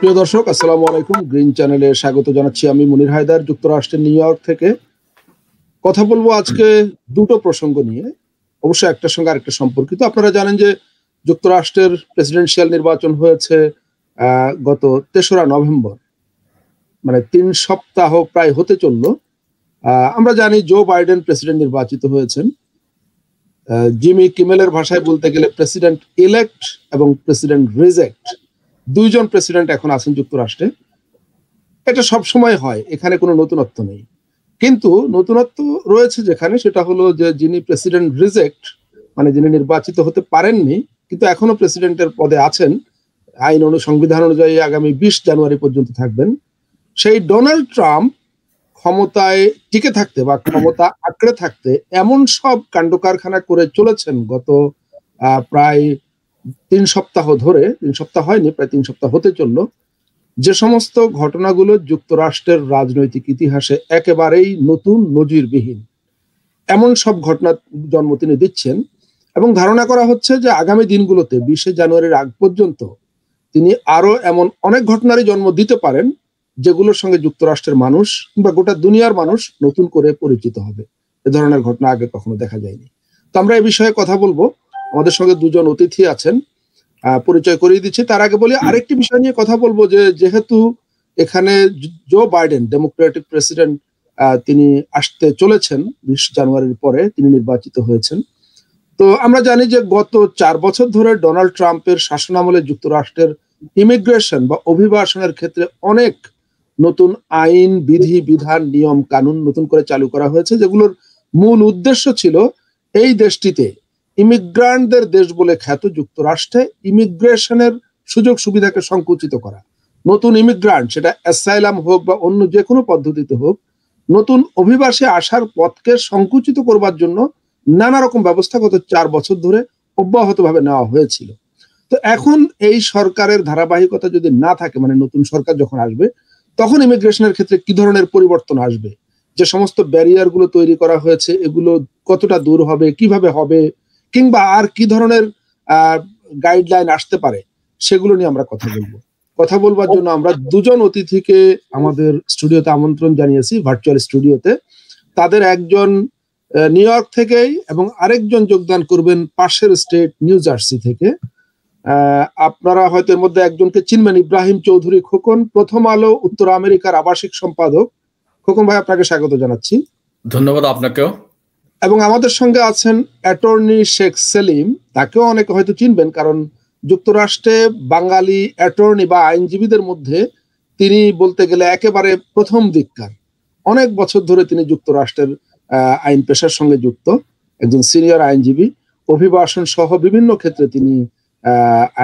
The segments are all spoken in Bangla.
প্রিয় দর্শক, আসসালামু আলাইকুম। গ্রিন চ্যানেলে স্বাগত জানাচ্ছি। আমি মুনির হায়দার, যুক্তরাষ্ট্রের নিউ ইয়র্ক থেকে। কথা বলবো আজকে দুটো প্রসঙ্গ নিয়ে, অবশ্য একটার সঙ্গে আরেকটা সম্পর্কিত। আপনারা জানেন যে যুক্তরাষ্ট্রের প্রেসিডেন্সিয়াল নির্বাচন হয়েছে গত ৩রা নভেম্বর, মানে ৩ সপ্তাহ প্রায় হতে চললো। আমরা জানি জো বাইডেন প্রেসিডেন্ট নির্বাচিত হয়েছেন। জিমি কিমেলের ভাষায় বলতে গেলে প্রেসিডেন্ট ইলেক্ট এবং প্রেসিডেন্ট রিজেক্ট, দুইজন প্রেসিডেন্ট এখন আছেন যুক্তরাষ্ট্রে। এটা সব সময় হয়, এখানে কোনো নতুনত্ব নেই। কিন্তু নতুনত্ব রয়েছে যেখানে, সেটা হলো যে যিনি প্রেসিডেন্ট রিজেক্ট, মানে যিনি নির্বাচিত হতে পারেননি কিন্তু এখনো প্রেসিডেন্টের পদে আছেন, আইন সংবিধান অনুযায়ী আগামী ২০ জানুয়ারি পর্যন্ত থাকবেন, সেই ডোনাল্ড ট্রাম্প ক্ষমতায় টিকে থাকতে বা ক্ষমতা আঁকড়ে থাকতে এমন সব কাণ্ড কারখানা করে চলেছেন গত প্রায় ৩ সপ্তাহ ধরে। ৩ সপ্তাহ হয়নি, প্রায় ৩ সপ্তাহ হতে চললো, যে সমস্ত ঘটনাগুলো যুক্তরাষ্ট্রের রাজনৈতিক ইতিহাসে একেবারেই নতুন, নজিরবিহীন, এমন সব ঘটনা জন্ম তিনি দিচ্ছেন। এবং ধারণা করা হচ্ছে যে আগামী দিনগুলোতে ২০ জানুয়ারির আগ পর্যন্ত তিনি আরো এমন অনেক ঘটনারই জন্ম দিতে পারেন যেগুলোর সঙ্গে যুক্তরাষ্ট্রের মানুষ কিংবা গোটা দুনিয়ার মানুষ নতুন করে পরিচিত হবে। এ ধরনের ঘটনা আগে কখনো দেখা যায়নি। তো আমরা এই বিষয়ে কথা বলবো। আমাদের সঙ্গে দুজন অতিথি আছেন, পরিচয় করিয়ে দিচ্ছি। তার আগে বলি আরেকটি বিষয় নিয়ে কথা বলবো, যে যেহেতু এখানে জো বাইডেন ডেমোক্রেটিক প্রেসিডেন্ট, তিনি আসতে চলেছেন ২০ জানুয়ারির পরে, তিনি নির্বাচিত হয়েছেন। তো আমরা জানি যে গত ৪ বছর ধরে ডোনাল্ড ট্রাম্পের শাসনামলে যুক্তরাষ্ট্রের ইমিগ্রেশন বা অভিবাসনের ক্ষেত্রে অনেক নতুন আইন, বিধি, বিধান, নিয়ম কানুন নতুন করে চালু করা হয়েছে, যেগুলোর মূল উদ্দেশ্য ছিল এই দেশটিতে ইমিগ্রান্টদের দেশ বলে খ্যাত যুক্তরাষ্ট্রে ইমিগ্রেশনের সুযোগ সুবিধাকে সংকুচিত করা। নতুন ইমিগ্রান্ট, সেটা অ্যাসাইলাম হোক বা অন্য যে কোনো পদ্ধতিতে হোক, নতুন অভিবাসী আসার পথকে সংকুচিত করবার জন্য নানা রকম ব্যবস্থা গত ৪ বছর ধরে অব্যাহতভাবে নেওয়া হয়েছিল। তো এখন এই সরকারের ধারাবাহিকতা যদি না থাকে, মানে নতুন সরকার যখন আসবে, তখন ইমিগ্রেশনের ক্ষেত্রে কি ধরনের পরিবর্তন আসবে, যে সমস্ত ব্যারিয়ার গুলো তৈরি করা হয়েছে এগুলো কতটা দূর হবে, কিভাবে হবে, কিংবা আর কি ধরনের গাইডলাইন আসতে পারে, সেগুলো নিয়ে আমরা কথা বলবার জন্য আমরা দুজন অতিথিকে আমাদের স্টুডিওতে আমন্ত্রণ জানিয়েছি, ভার্চুয়াল স্টুডিওতে। তাদের একজন নিউ ইয়র্ক থেকেই এবং আরেকজন যোগদান করবেন পাশের স্টেট নিউ জার্সি থেকে। আপনারা হয়তো এর মধ্যে একজনকে চিনবেন, ইব্রাহিম চৌধুরী খোকন, প্রথম আলো উত্তর আমেরিকার আবাসিক সম্পাদক। খোকন ভাই, আপনাকে স্বাগত জানাচ্ছি। ধন্যবাদ আপনাকেও। এবং আমাদের সঙ্গে আছেন অ্যাটর্নি শেখ সেলিম, তাকেও অনেকে হয়তো চিনবেন, কারণ যুক্তরাষ্ট্রে বাঙালি অ্যাটর্নি বা আইনজীবীদের মধ্যে তিনি বলতে গেলে একেবারে প্রথম দিককার। অনেক বছর ধরে তিনি যুক্তরাষ্ট্রের আইন পেশার সঙ্গে যুক্ত, একজন সিনিয়র আইনজীবী। অভিবাসন সহ বিভিন্ন ক্ষেত্রে তিনি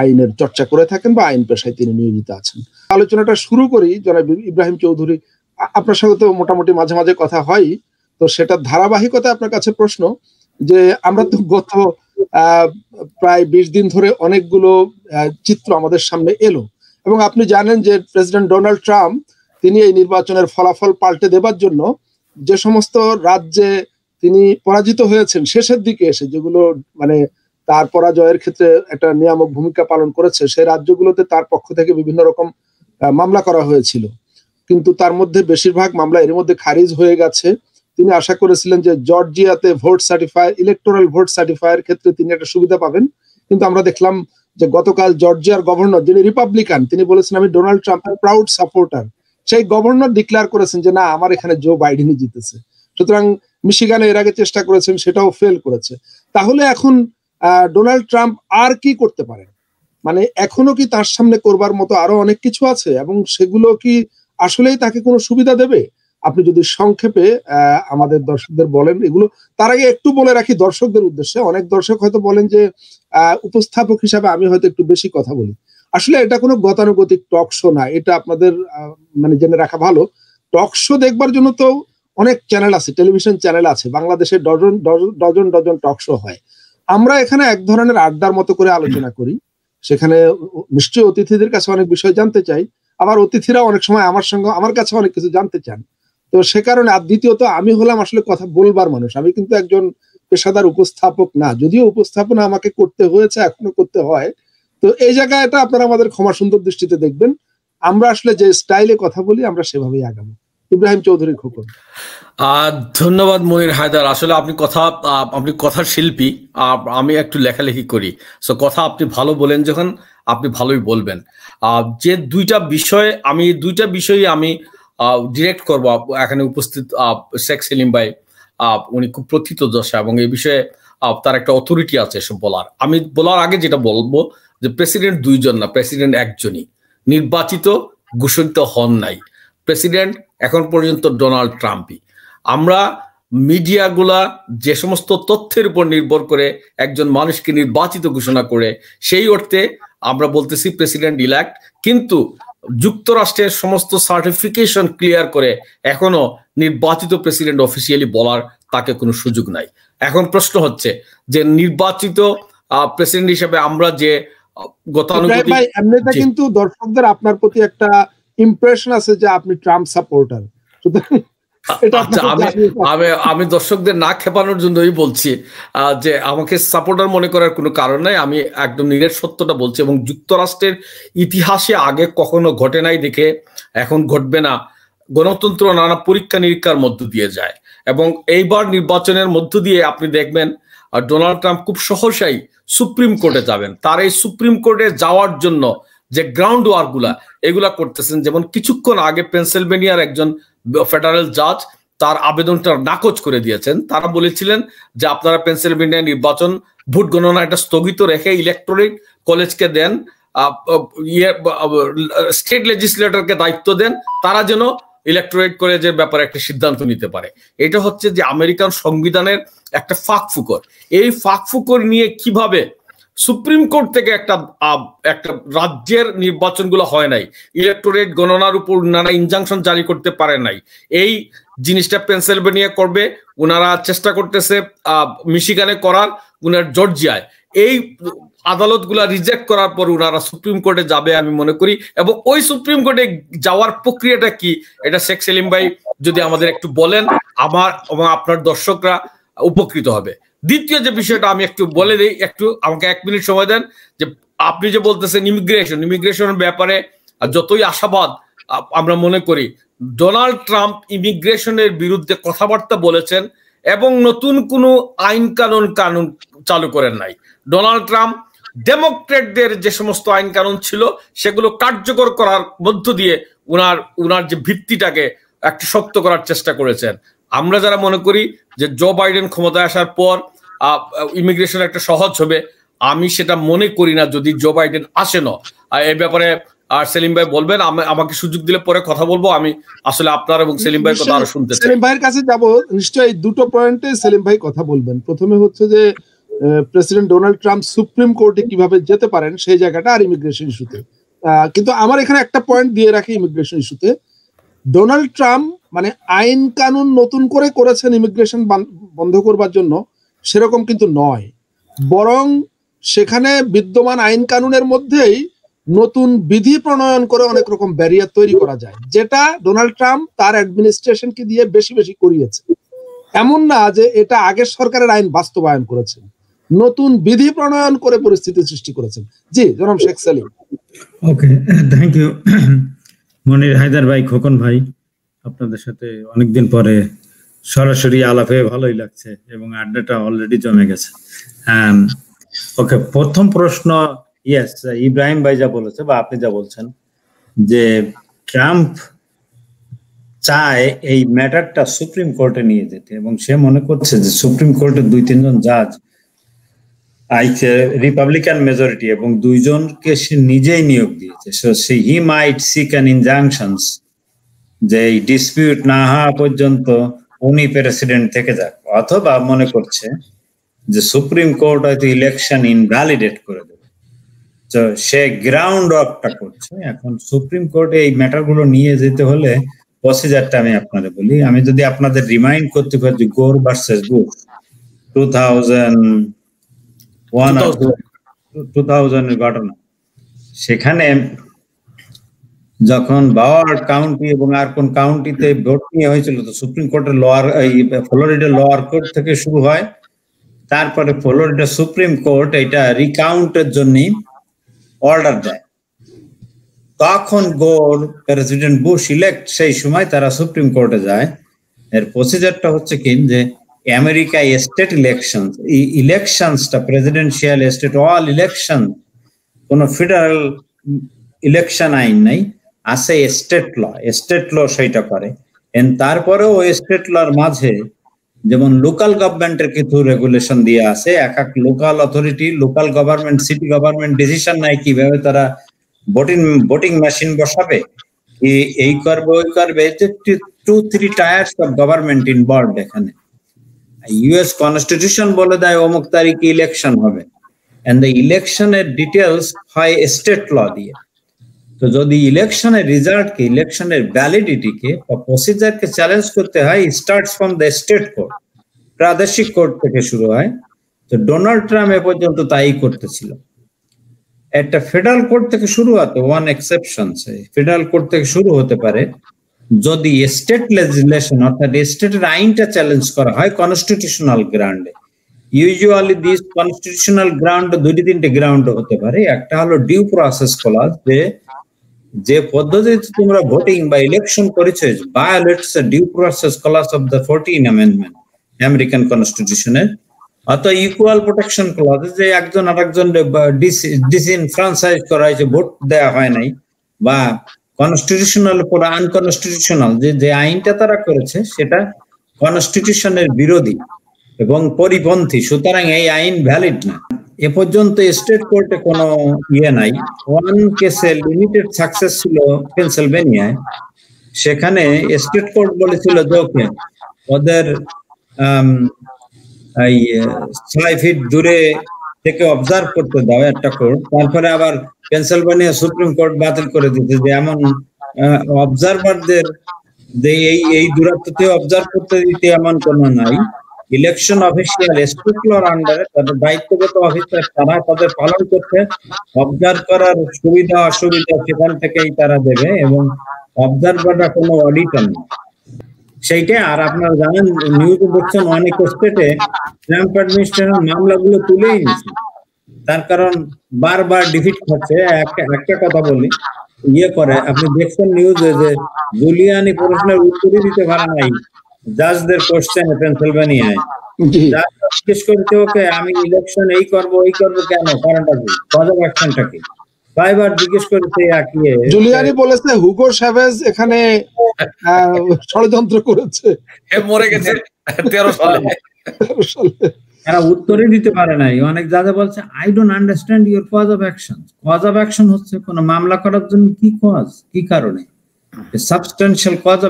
আইনের চর্চা করে থাকেন বা আইন পেশায় তিনি নিয়োজিত আছেন। আলোচনাটা শুরু করি। জনাব ইব্রাহিম চৌধুরী, আপনার সঙ্গে তো মোটামুটি মাঝে মাঝে কথা হয়, তো সেটা ধারাবাহিকতা আপনার কাছে প্রশ্ন, যে আমরা তো গত প্রায় ২০ দিন ধরে অনেকগুলো চিত্র আমাদের সামনে এলো, এবং আপনি জানেন যে প্রেসিডেন্ট ডোনাল্ড ট্রাম্প তিনি এই নির্বাচনের ফলাফল পাল্টে দেবার জন্য যে সমস্ত রাজ্যে তিনি পরাজিত হয়েছেন শেষের দিকে এসে, যেগুলো মানে তার পরাজয়ের ক্ষেত্রে একটা নিয়ামক ভূমিকা পালন করেছে, সেই রাজ্যগুলোতে তার পক্ষ থেকে বিভিন্ন রকম মামলা করা হয়েছিল, কিন্তু তার মধ্যে বেশিরভাগ মামলা এর মধ্যে খারিজ হয়ে গেছে। তিনি আশা করেছিলেন যে জর্জিয়াতে ইলেকটোরাল ভোট সার্টিফায়ার ক্ষেত্রে তিনি একটা সুবিধা পাবেন, কিন্তু আমরা দেখলাম যে গতকাল জর্জিয়ার গভর্নর, যিনি রিপাবলিকান, তিনি বলেছেন আমি ডোনাল্ড ট্রাম্পের প্রাউড সাপোর্টার। সেই গভর্নর ডিক্লেয়ার করেছেন যে না, আমার এখানে জো বাইডেনই জিতেছে। সুতরাং মিশিগানে এর আগে চেষ্টা করেছেন, সেটাও ফেল করেছে। তাহলে এখন ডোনাল্ড ট্রাম্প আর কি করতে পারেন? মানে এখনো কি তার সামনে করবার মতো আরো অনেক কিছু আছে, এবং সেগুলো কি আসলেই তাকে কোনো সুবিধা দেবে? আপনি যদি সংক্ষেপে আমাদের দর্শকদের বলেন এগুলো। তার আগে একটু বলে রাখি দর্শকদের উদ্দেশ্যে, অনেক দর্শক হয়তো বলেন যে উপস্থাপক হিসাবে আমি হয়তো একটু বেশি কথা বলি। আসলে এটা কোনো গতানুগতিক টক শো না, এটা আপনাদের মানে জেনে রাখা ভালো। টক শো দেখবার জন্য তো অনেক চ্যানেল আছে, টেলিভিশন চ্যানেল আছে, বাংলাদেশে dozen dozen dozen talk show হয়। আমরা এখানে এক ধরনের আড্ডার মতো করে আলোচনা করি, সেখানে নিশ্চয়ই অতিথিদের কাছে অনেক বিষয় জানতে চাই, আবার অতিথিরা অনেক সময় আমার কাছে অনেক কিছু জানতে চান। তো সে কারণে, আর দ্বিতীয়ত আমি হলাম আসলে কথা বলবার মানুষ, আমি কিন্তু একজন পেশাদার উপস্থাপক না, যদিও উপস্থাপনা আমাকে করতে হয়েছে, এখনো করতে হয়। তো এই জায়গায় এটা আপনারা আমাদের ক্ষমা সুন্দর দৃষ্টিতে দেখবেন। আমরা আসলে যে স্টাইলে কথা বলি আমরা সেভাবেই আগাবো। ইব্রাহিম চৌধুরী খোকন। ধন্যবাদ মনির হায়দার। আসলে আপনি কথার শিল্পী, আমি একটু লেখালেখি করি, সো কথা আপনি ভালো বলেন যখন আপনি ভালোই বলবেন। যে দুইটা বিষয়ে আমি ডিরেক্ট করব এখানে উপস্থিত শেখ সেলিম ভাই, উনি খুব প্রথিতযশা এবং এই বিষয়ে তার একটা অথরিটি আছে এসব বলার। আমি বলার আগে যেটা বলবো যে প্রেসিডেন্ট দুইজন না, প্রেসিডেন্ট একজনই, নির্বাচিত ঘোষিত হন নাই। প্রেসিডেন্ট এখন পর্যন্ত ডোনাল্ড ট্রাম্পই। আমরা মিডিয়াগুলা যে সমস্ত তথ্যের উপর নির্ভর করে একজন মানুষকে নির্বাচিত ঘোষণা করে, সেই অর্থে আমরা বলতেছি প্রেসিডেন্ট ইলেক্ট, কিন্তু যুক্তরাষ্ট্রের সমস্ত সার্টিফিকেশন ক্লিয়ার করে এখনো নির্বাচিত প্রেসিডেন্ট অফিসিয়ালি বলার তাকে কোনো সুযোগ নাই। এখন প্রশ্ন হচ্ছে যে নির্বাচিত প্রেসিডেন্ট হিসেবে আমরা যে গতানুগতিক, এমনিতে কিন্তু দর্শকদের আপনার প্রতি একটা ইমপ্রেশন আছে যে আপনি ট্রাম্প সাপোর্টার। আমি দর্শকদের না খেপানোর জন্যই বলছি যে আমাকে সাপোর্টার মনে করার কোনো কারণ নাই। আমি একদম নিরেট সত্যটা বলছি, এবং যুক্তরাষ্ট্রের ইতিহাসে আগে কখনো ঘটে নাই দেখে এখন ঘটবে না। গণতন্ত্র নানা পরীক্ষা নিরীক্ষার মধ্য দিয়ে যায়, এবং এইবার নির্বাচনের মধ্য দিয়ে আপনি দেখবেন ডোনাল্ড ট্রাম্প খুব সহসাই সুপ্রিম কোর্টে যাবেন। তার এই সুপ্রিম কোর্টে যাওয়ার জন্য যে গ্রাউন্ড ওয়ার্ক এগুলা করতেছেন। যেমন কিছুক্ষণ আগে পেনসিলভেনিয়ার একজন ফেডারেল জাজ তার আবেদনটা নাকচ করে দিয়েছেন। তারা বলেছিলেন যে আপনারা পেনসিলভেনিয়া নির্বাচন ভোট গণনা এটা স্থগিত রেখে ইলেকট্রনিক কলেজকে দেন, স্টেট লেজিসলেটরকে দায়িত্ব দেন, তারা যেন ইলেকট্রনিক কলেজের ব্যাপারে একটা সিদ্ধান্ত নিতে পারে। এটা হচ্ছে যে আমেরিকান সংবিধানের একটা ফাঁকফুকর। এই ফাঁকফুকর নিয়ে কিভাবে সুপ্রিম কোর্ট থেকে একটা রাজ্যের নির্বাচনগুলো হয় নাই, ইলেকটোরেট গণনার উপর নানা ইনজাংশন জারি করতে পারে নাই, এই জিনিসটা পেনসিলভেনিয়া করবে, ওনারা চেষ্টা করতেছে মিশিগানে করার, উনার জর্জিয়ায়। এই আদালতগুলা রিজেক্ট করার পর ওনারা সুপ্রিম কোর্টে যাবে আমি মনে করি, এবং ওই সুপ্রিম কোর্টে যাওয়ার প্রক্রিয়াটা কি এটা শেখ সেলিম ভাই যদি আমাদের একটু বলেন, আমার এবং আপনার দর্শকরা উপকৃত হবে। দ্বিতীয় যে বিষয়টা আমি একটু বলে দিই, একটু আমাকে 1 মিনিট সময় দেন। যে আপনি যে বলতেছেন ইমিগ্রেশনের ব্যাপারে যতই আশাবাদ আমরা মনে করি, ডোনাল্ড ট্রাম্প ইমিগ্রেশনের বিরুদ্ধে কথাবার্তা বলেছেন এবং নতুন কোনো আইন কানুন চালু করেন নাই। ডোনাল্ড ট্রাম্প ডেমোক্রেটদের যে সমস্ত আইন কানুন ছিল সেগুলো কার্যকর করার মধ্য দিয়ে উনার যে ভিত্তিটাকে একটু শক্ত করার চেষ্টা করেছেন। আমরা যারা মনে করি যে জো বাইডেন ক্ষমতায় আসার পর ইমিগ্রেশন একটা সহজ হবে, আমি সেটা মনে করি না যদি জো বাইডেন আসেন। এই ব্যাপারে আর সেলিম ভাই বলবেন, আমাকে সুযোগ দিলে পরে কথা বলবো। আমি আসলে আপনার এবং সেলিম ভাইয়ের কথা আরো শুনতে চাই। সেলিম ভাইয়ের কাছে যাব, নিশ্চয়ই দুটো পয়েন্টে সেলিম ভাই কথা বলবেন। প্রথমে হচ্ছে যে প্রেসিডেন্ট ডোনাল্ড ট্রাম্প সুপ্রিম কোর্টে কিভাবে যেতে পারেন সেই জায়গাটা, আর ইমিগ্রেশন ইস্যুতে। কিন্তু আমার এখানে একটা পয়েন্ট দিয়ে রাখি ইমিগ্রেশন ইস্যুতে। ডোনাল্ড ট্রাম্প মানে আইন কানুন নতুন করে করেছেন ইমিগ্রেশন বন্ধ করবার জন্য, সেরকম কিন্তু নয়। বরং সেখানে বিদ্যমান আইন কানুনের মধ্যেই নতুন বিধি প্রণয়ন করে অনেক রকম ব্যারিয়ার তৈরি করা যায়, যেটা ডোনাল্ড ট্রাম্প তার অ্যাডমিনিস্ট্রেশনকে দিয়ে বেশি বেশি করিয়েছে। এমন না যে এটা আগের সরকারের আইন বাস্তবায়ন করেছেন, নতুন বিধি প্রণয়ন করে পরিস্থিতি সৃষ্টি করেছেন। জি জনাব শেখ সেলিম। ওকে, থ্যাংক ইউ মনির হায়দার ভাই, খোকন ভাই, আপনাদের সাথে অনেকদিন পরে সরাসরি আলাপে ভালোই লাগছে এবং আড্ডাটা অলরেডি জমে গেছে। ওকে, প্রথম প্রশ্ন, ইয়েস, ইব্রাহিম ভাই যা বলেছে বা আপনি যা বলছেন যে ট্রাম্প চায় এই ম্যাটারটা সুপ্রিম কোর্টে নিয়ে যেতে, এবং সে মনে করছে যে সুপ্রিম কোর্টের 2-3 জন জাজ রিপাবলিকান মেজরিটি এবং 2 জনকে সে নিজেই নিয়োগ দিয়েছে। So he might seek an injunctions যে এই ডিসপিউট না হওয়া পর্যন্ত উনি প্রেসিডেন্ট থেকে যাক, অথবা মনে করছে যে সুপ্রিম কোর্ট হয়তো ইলেকশন ইনভ্যালিডেট করে দেবে। তো সে গ্রাউন্ড ওয়ার্কটা করছে। এখন সুপ্রিম কোর্টে এই ম্যাটারগুলো নিয়ে যেতে হলে প্রসিজারটা আমি আপনাদের বলি। আমি যদি আপনাদের রিমাইন্ড করতে পারি, গোর ভার্সেস বুশ 2000 এর ঘটনা, সেখানে যখন বাওয়ার্ড কাউন্টি এবং আর কোন কাউন্টিতে ভোট নিয়ে হয়েছিল, তো সুপ্রিম কোর্টের ফ্লোরিডা লোয়ার কোর্ট থেকে শুরু হয়, তারপরে ফ্লোরিডা সুপ্রিম কোর্ট এটা রিকাউন্টের জন্য অর্ডার দেয়। তখন গোর প্রেসিডেন্ট বুশ ইলেক্ট সেই সময় তারা সুপ্রিম কোর্টে যায়। এর প্রসিজারটা হচ্ছে কি যে আমেরিকা স্টেট ইলেকশনসটা প্রেসিডেন্সিয়াল স্টেট অল ইলেকশন, কোন ফেডারেল ইলেকশন আইন নাই, আছে স্টেট ল সেইটা করে। তারপরেও স্টেট লর মাঝে যেমন লোকাল গভর্নমেন্টের কিছু রেগুলেশন দিয়ে আছে, এক এক local authority, local government, city government decision নাই কিভাবে তারা ভোটিং মেশিন বসাবে, কি এই করবে ওই করবে। 2-3 টায়ার্স অফ গভর্নমেন্ট ইনভলভড এখানে। ইউএস কনস্টিটিউশন বলে দেয় অমুক তারিখে ইলেকশন হবে, এন্ড দ্য ইলেকশনের ডিটেলস হয় স্টেট ল দিয়ে। তো যদি ইলেকশনের রিজাল্টকে, ইলেকশনের ভ্যালিডিটিকে বা প্রসিজারকে চ্যালেঞ্জ করতে হয়, starts from the state court, প্রাদেশিক কোর্ট থেকে শুরু হয়। তো ডোনাল্ড ট্রাম্প এ পর্যন্ত তাই করতেছিল। একটা ফেডারেল কোর্ট থেকে শুরু হতো, ওয়ান এক্সেপশন, ফেডারেল কোর্ট থেকে শুরু হতে পারে যদি স্টেট লেজিসলেশন অর্থাৎ স্টেটের আইনটা চ্যালেঞ্জ করা হয় কনস্টিটিউশনাল গ্রাউন্ডে। ইউজুয়ালি দিস কনস্টিটিউশনাল গ্রাউন্ড 2-3টে গ্রাউন্ড হতে পারে। একটা হলো ডিউ প্রসেস ক্লজ, যে পদ্ধতিতে তোমরা ভোটিং বা ইলেকশন করেছো violates the due process clause of the 14th amendment American কনস্টিটিউশনের। অথবা ইকুয়াল প্রোটেকশন ক্লজ, যে একজন আরেকজন ডিসইনফ্রাঞ্চাইজ করা হয়েছে, ভোট দেওয়া হয় নাই, বা কনস্টিটিউশনাল উপর আনকনস্টিটিউশনাল, যে আইনটা তারা করেছে সেটা কনস্টিটিউশনের বিরোধী এবং পরিপন্থী, সুতরাং এই আইন ভ্যালিড না। এ পর্যন্ত স্টেট কোর্টে কোনো নাই। ওয়ান কেসে লিমিটেড সাকসেস ছিল পেনসিলভেনিয়ায়, সেখানে স্টেট কোর্ট বলেছিল যে ওকে ওদের 6 ফিট দূরে থেকে অবজার্ভ করতে দাও একটা কোর্ট। তারপরে আবার পেনসিলভেনিয়া সুপ্রিম কোর্ট বাতিল করে দিতে যে এমন অবজারভারদের যে এই দূরত্বতে অবজার্ভ করতে দিতে এমন কোনো নাই। ইলেকশন অফিসিয়াল স্টেট লর আন্ডারে তাদের দায়িত্বগত অফিসার, তারা তাদের পালন করতে অবজার্ভ করার সুবিধা অসুবিধা সেখান থেকেই তারা দেবে, এবং অবজারভাররা কোনো অডিটর নেই সেইটা। আর আপনারা জানেন, নিউজে দেখছেন অনেক স্টেটে ট্রাম্প অ্যাডমিনিস্ট্রেশন মামলাগুলো তুলেই নিচ্ছে, তার কারণ বারবার ডিফিট খাচ্ছে। একটা কথা বলি, করে আপনি দেখছেন নিউজে যে জুলিয়ানি প্রশ্নের উত্তরই দিতে পারে নাই জাজদের কোশ্চেনে পেনসিলভেনিয়ায়। জিজ্ঞেস করতে ওকে আমি ইলেকশন এই করবো ওই করবো, কেন, কারণটা কি, কজ অফ অ্যাকশনটা কি, কয়বার জিজ্ঞেস করেছে। জুলিয়ানি বলেছে হুগো চ্যাভেজ এখানে ষড়যন্ত্র করেছে, মরে গেছে 13 সালে। তারা উত্তরই দিতে পারে নাই। অনেক জাজে বলছে I don't understand your cause of action. Cause of action হচ্ছে কোন মামলা করার জন্য কি কজ, কি কারণে, সাবস্টেন্সিয়াল কজ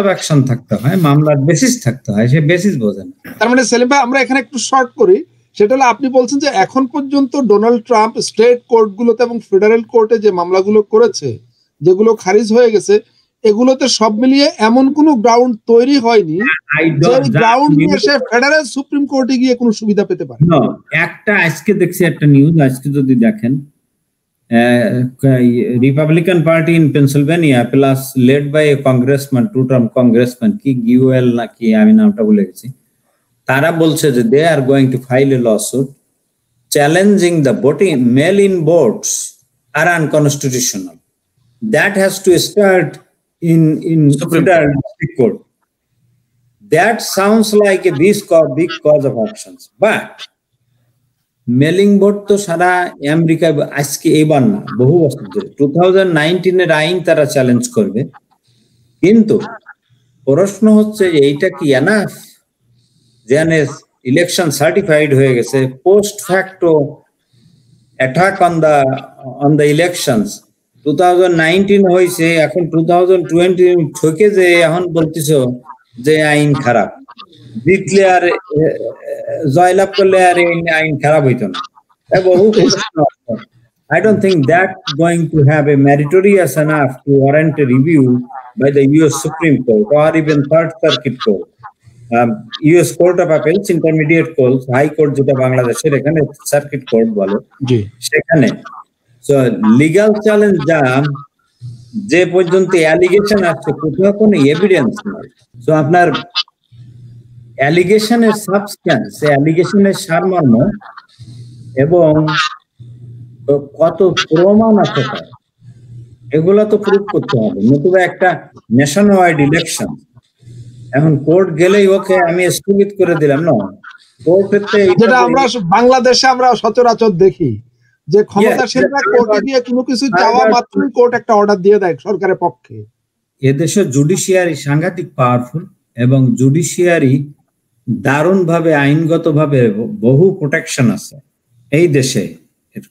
অফ অ্যাকশন থাকতে হয়, মামলার বেসিস থাকতে হয়, সে বেসিস বোঝে না। তার মানে সেলিম ভাই, আমরা এখানে একটু শর্ট করি, সেটা হলো আপনি বলছেন যে এখন পর্যন্ত ডোনাল্ড ট্রাম্প স্টেট কোর্টগুলোতে এবং ফেডারেল কোর্টে যে মামলাগুলো করেছে, যেগুলো খারিজ হয়ে গেছে, এগুলোতে সব মিলিয়ে এমন কোনো গ্রাউন্ড তৈরি হয়নি যে গ্রাউন্ড নিয়ে সে ফেডারেল সুপ্রিম কোর্টে গিয়ে কোনো সুবিধা পেতে পারে। একটা আজকে দেখছি একটা নিউজ, আজকে যদি দেখেন, Republican party in Pennsylvania plus led by a congressman, 2-term congressman, কি গিউয়েল নাকি, আমি নামটা ভুলে গেছি, তারা বলছে যে they are going to file a lawsuit challenging the voting mail votes are unconstitutional. That has to start in federal district court. That sounds like a big cause of actions, but mailing vote তো সারা আমেরিকা আজকে এবার না, বহু বছর ধরে 2019 আইন তারা চ্যালেঞ্জ করবে। কিন্তু প্রশ্ন হচ্ছে যে এইটা কি এনাফ, যেন ইলেকশন সার্টিফাইড হয়ে গেছে, post facto attack on the elections 2019 হয়েছে, এখন 2020 ঠকে যে এখন বলতেছ যে আইন খারাপ, জিতলে আর জয়লাভ করলে আর আইন খারাপ হইতো না। I don't think that's going to have a meritorious enough to warrant a review by the US Supreme Court or even Third Circuit Court, US Court of Appeals, Intermediate Court, High Court যেটা বাংলাদেশের, এখানে সার্কিট কোর্ট বলে, সেখানে লিগাল চ্যালেঞ্জ যা যে পর্যন্ত অ্যালিগেশন আসছে, কোথাও কোনো এভিডেন্স নাই। তো আপনার অ্যালিগেশনের সাবস্ট্যান্স, অ্যালিগেশনের সারমর্ম এবং কত প্রমাণ আছে এগুলা তো প্রুভ করতে হবে, নতুবা একটা ন্যাশন ওয়াইড ইলেকশন এখন কোর্ট গেলেই ওকে আমি স্থগিত করে দিলাম না, কোর্টেতে যেটা আমরা বাংলাদেশে আমরা সচরাচর দেখি যে ক্ষমতাসীনরা কোর্টে গিয়ে কোনো কিছু চাওয়া মাত্রই কোর্ট একটা অর্ডার দিয়ে দেয় সরকারের পক্ষে। এদেশে জুডিশিয়ারি সাংঘাতিক পাওয়ারফুল এবং জুডিশিয়ারি দারুণভাবে আইনগতভাবে বহু প্রোটেকশন আছে এই দেশে,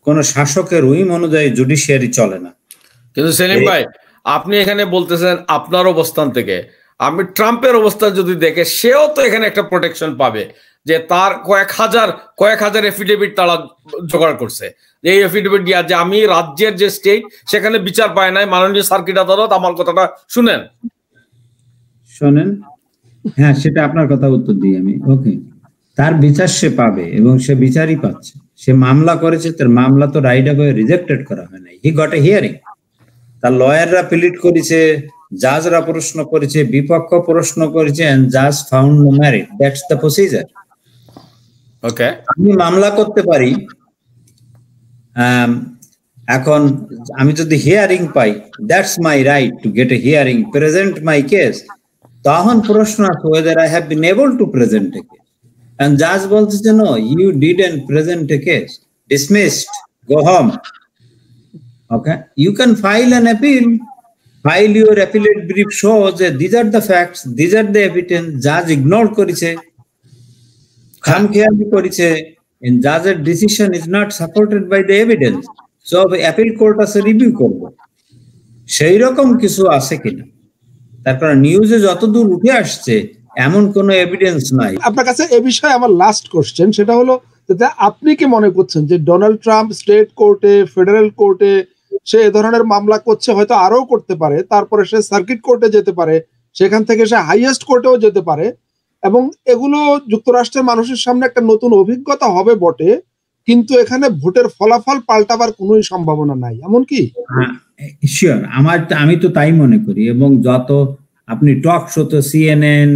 কোন শাসকের উইম অনুযায়ী জুডিশিয়ারি চলে না। কিন্তু সেলিম ভাই আপনি এখানে বলতেছেন আপনার অবস্থান থেকে, আমি ট্রাম্পের অবস্থান যদি দেখে সেও তো এখানে একটা প্রোটেকশন পাবে যে তার কয়েক হাজার এফিডেভিট তারা জোগাড় করছে, এই এফিডেভিট দিয়া যে আমি রাজ্যের যে স্টেট সেখানে বিচার পায় নাই, মাননীয় সার্কিট আদালত আমার কথাটা শোনেন। হ্যাঁ, সেটা আপনার কথা উত্তর দিই আমি। ওকে, তার বিচার সে পাবে এবং সে বিচারই পাচ্ছে। সে মামলা করেছে, তার মামলা তো রাইট অফ রিজেক্টেড করা হয় নাই, হি গট এ হিয়ারিং। তার লয়াররা প্লিড করেছে, জাজরা প্রশ্ন করেছে, বিপক্ষ প্রশ্ন করেছে, এন্ড জাজ found no merit, that's the procedure. Okay, আমি মামলা করতে পারি, এখন আমি যদি হিয়ারিং পাই, that's my right to get a hearing, present my case. তখন প্রশ্ন আছে whether I have been able to present a case, and judge বলছে যে no, you didn't present a case, dismissed, go home. Okay, you can file an appeal, file your appellate brief, show that these are the facts, these are the evidence, judge ignored করেছে, খামখেয়ালি করেছে, and judge's decision is not supported by the evidence, so appeal court আছে রিভিউ করবে। সেই রকম কিছু আছে কিনা, তারপর নিউজে যতদূর উঠে আসছে এমন কোনো এভিডেন্স নাই। আপনার কাছে এ বিষয়ে আমার লাস্ট কোশ্চেন, সেটা হলো যে আপনি কি মনে করছেন যে ডোনাল্ড ট্রাম্প স্টেট কোর্টে, ফেডারেল কোর্টে সে এ ধরনের মামলা করছে, হয়তো আরো করতে পারে, তারপরে সে সার্কিট কোর্টে যেতে পারে, সেখান থেকে সে হাইয়েস্ট কোর্টেও যেতে পারে, এবং এগুলো যুক্তরাষ্ট্রের মানুষের সামনে একটা নতুন অভিজ্ঞতা হবে বটে, কিন্তু এখানে ভোটের ফলাফল পাল্টাবার কোনো সম্ভাবনা নাই, এমন কি? শিওর, আমি তো তাই মনে করি। এবং যত আপনি টক শোতে CNN,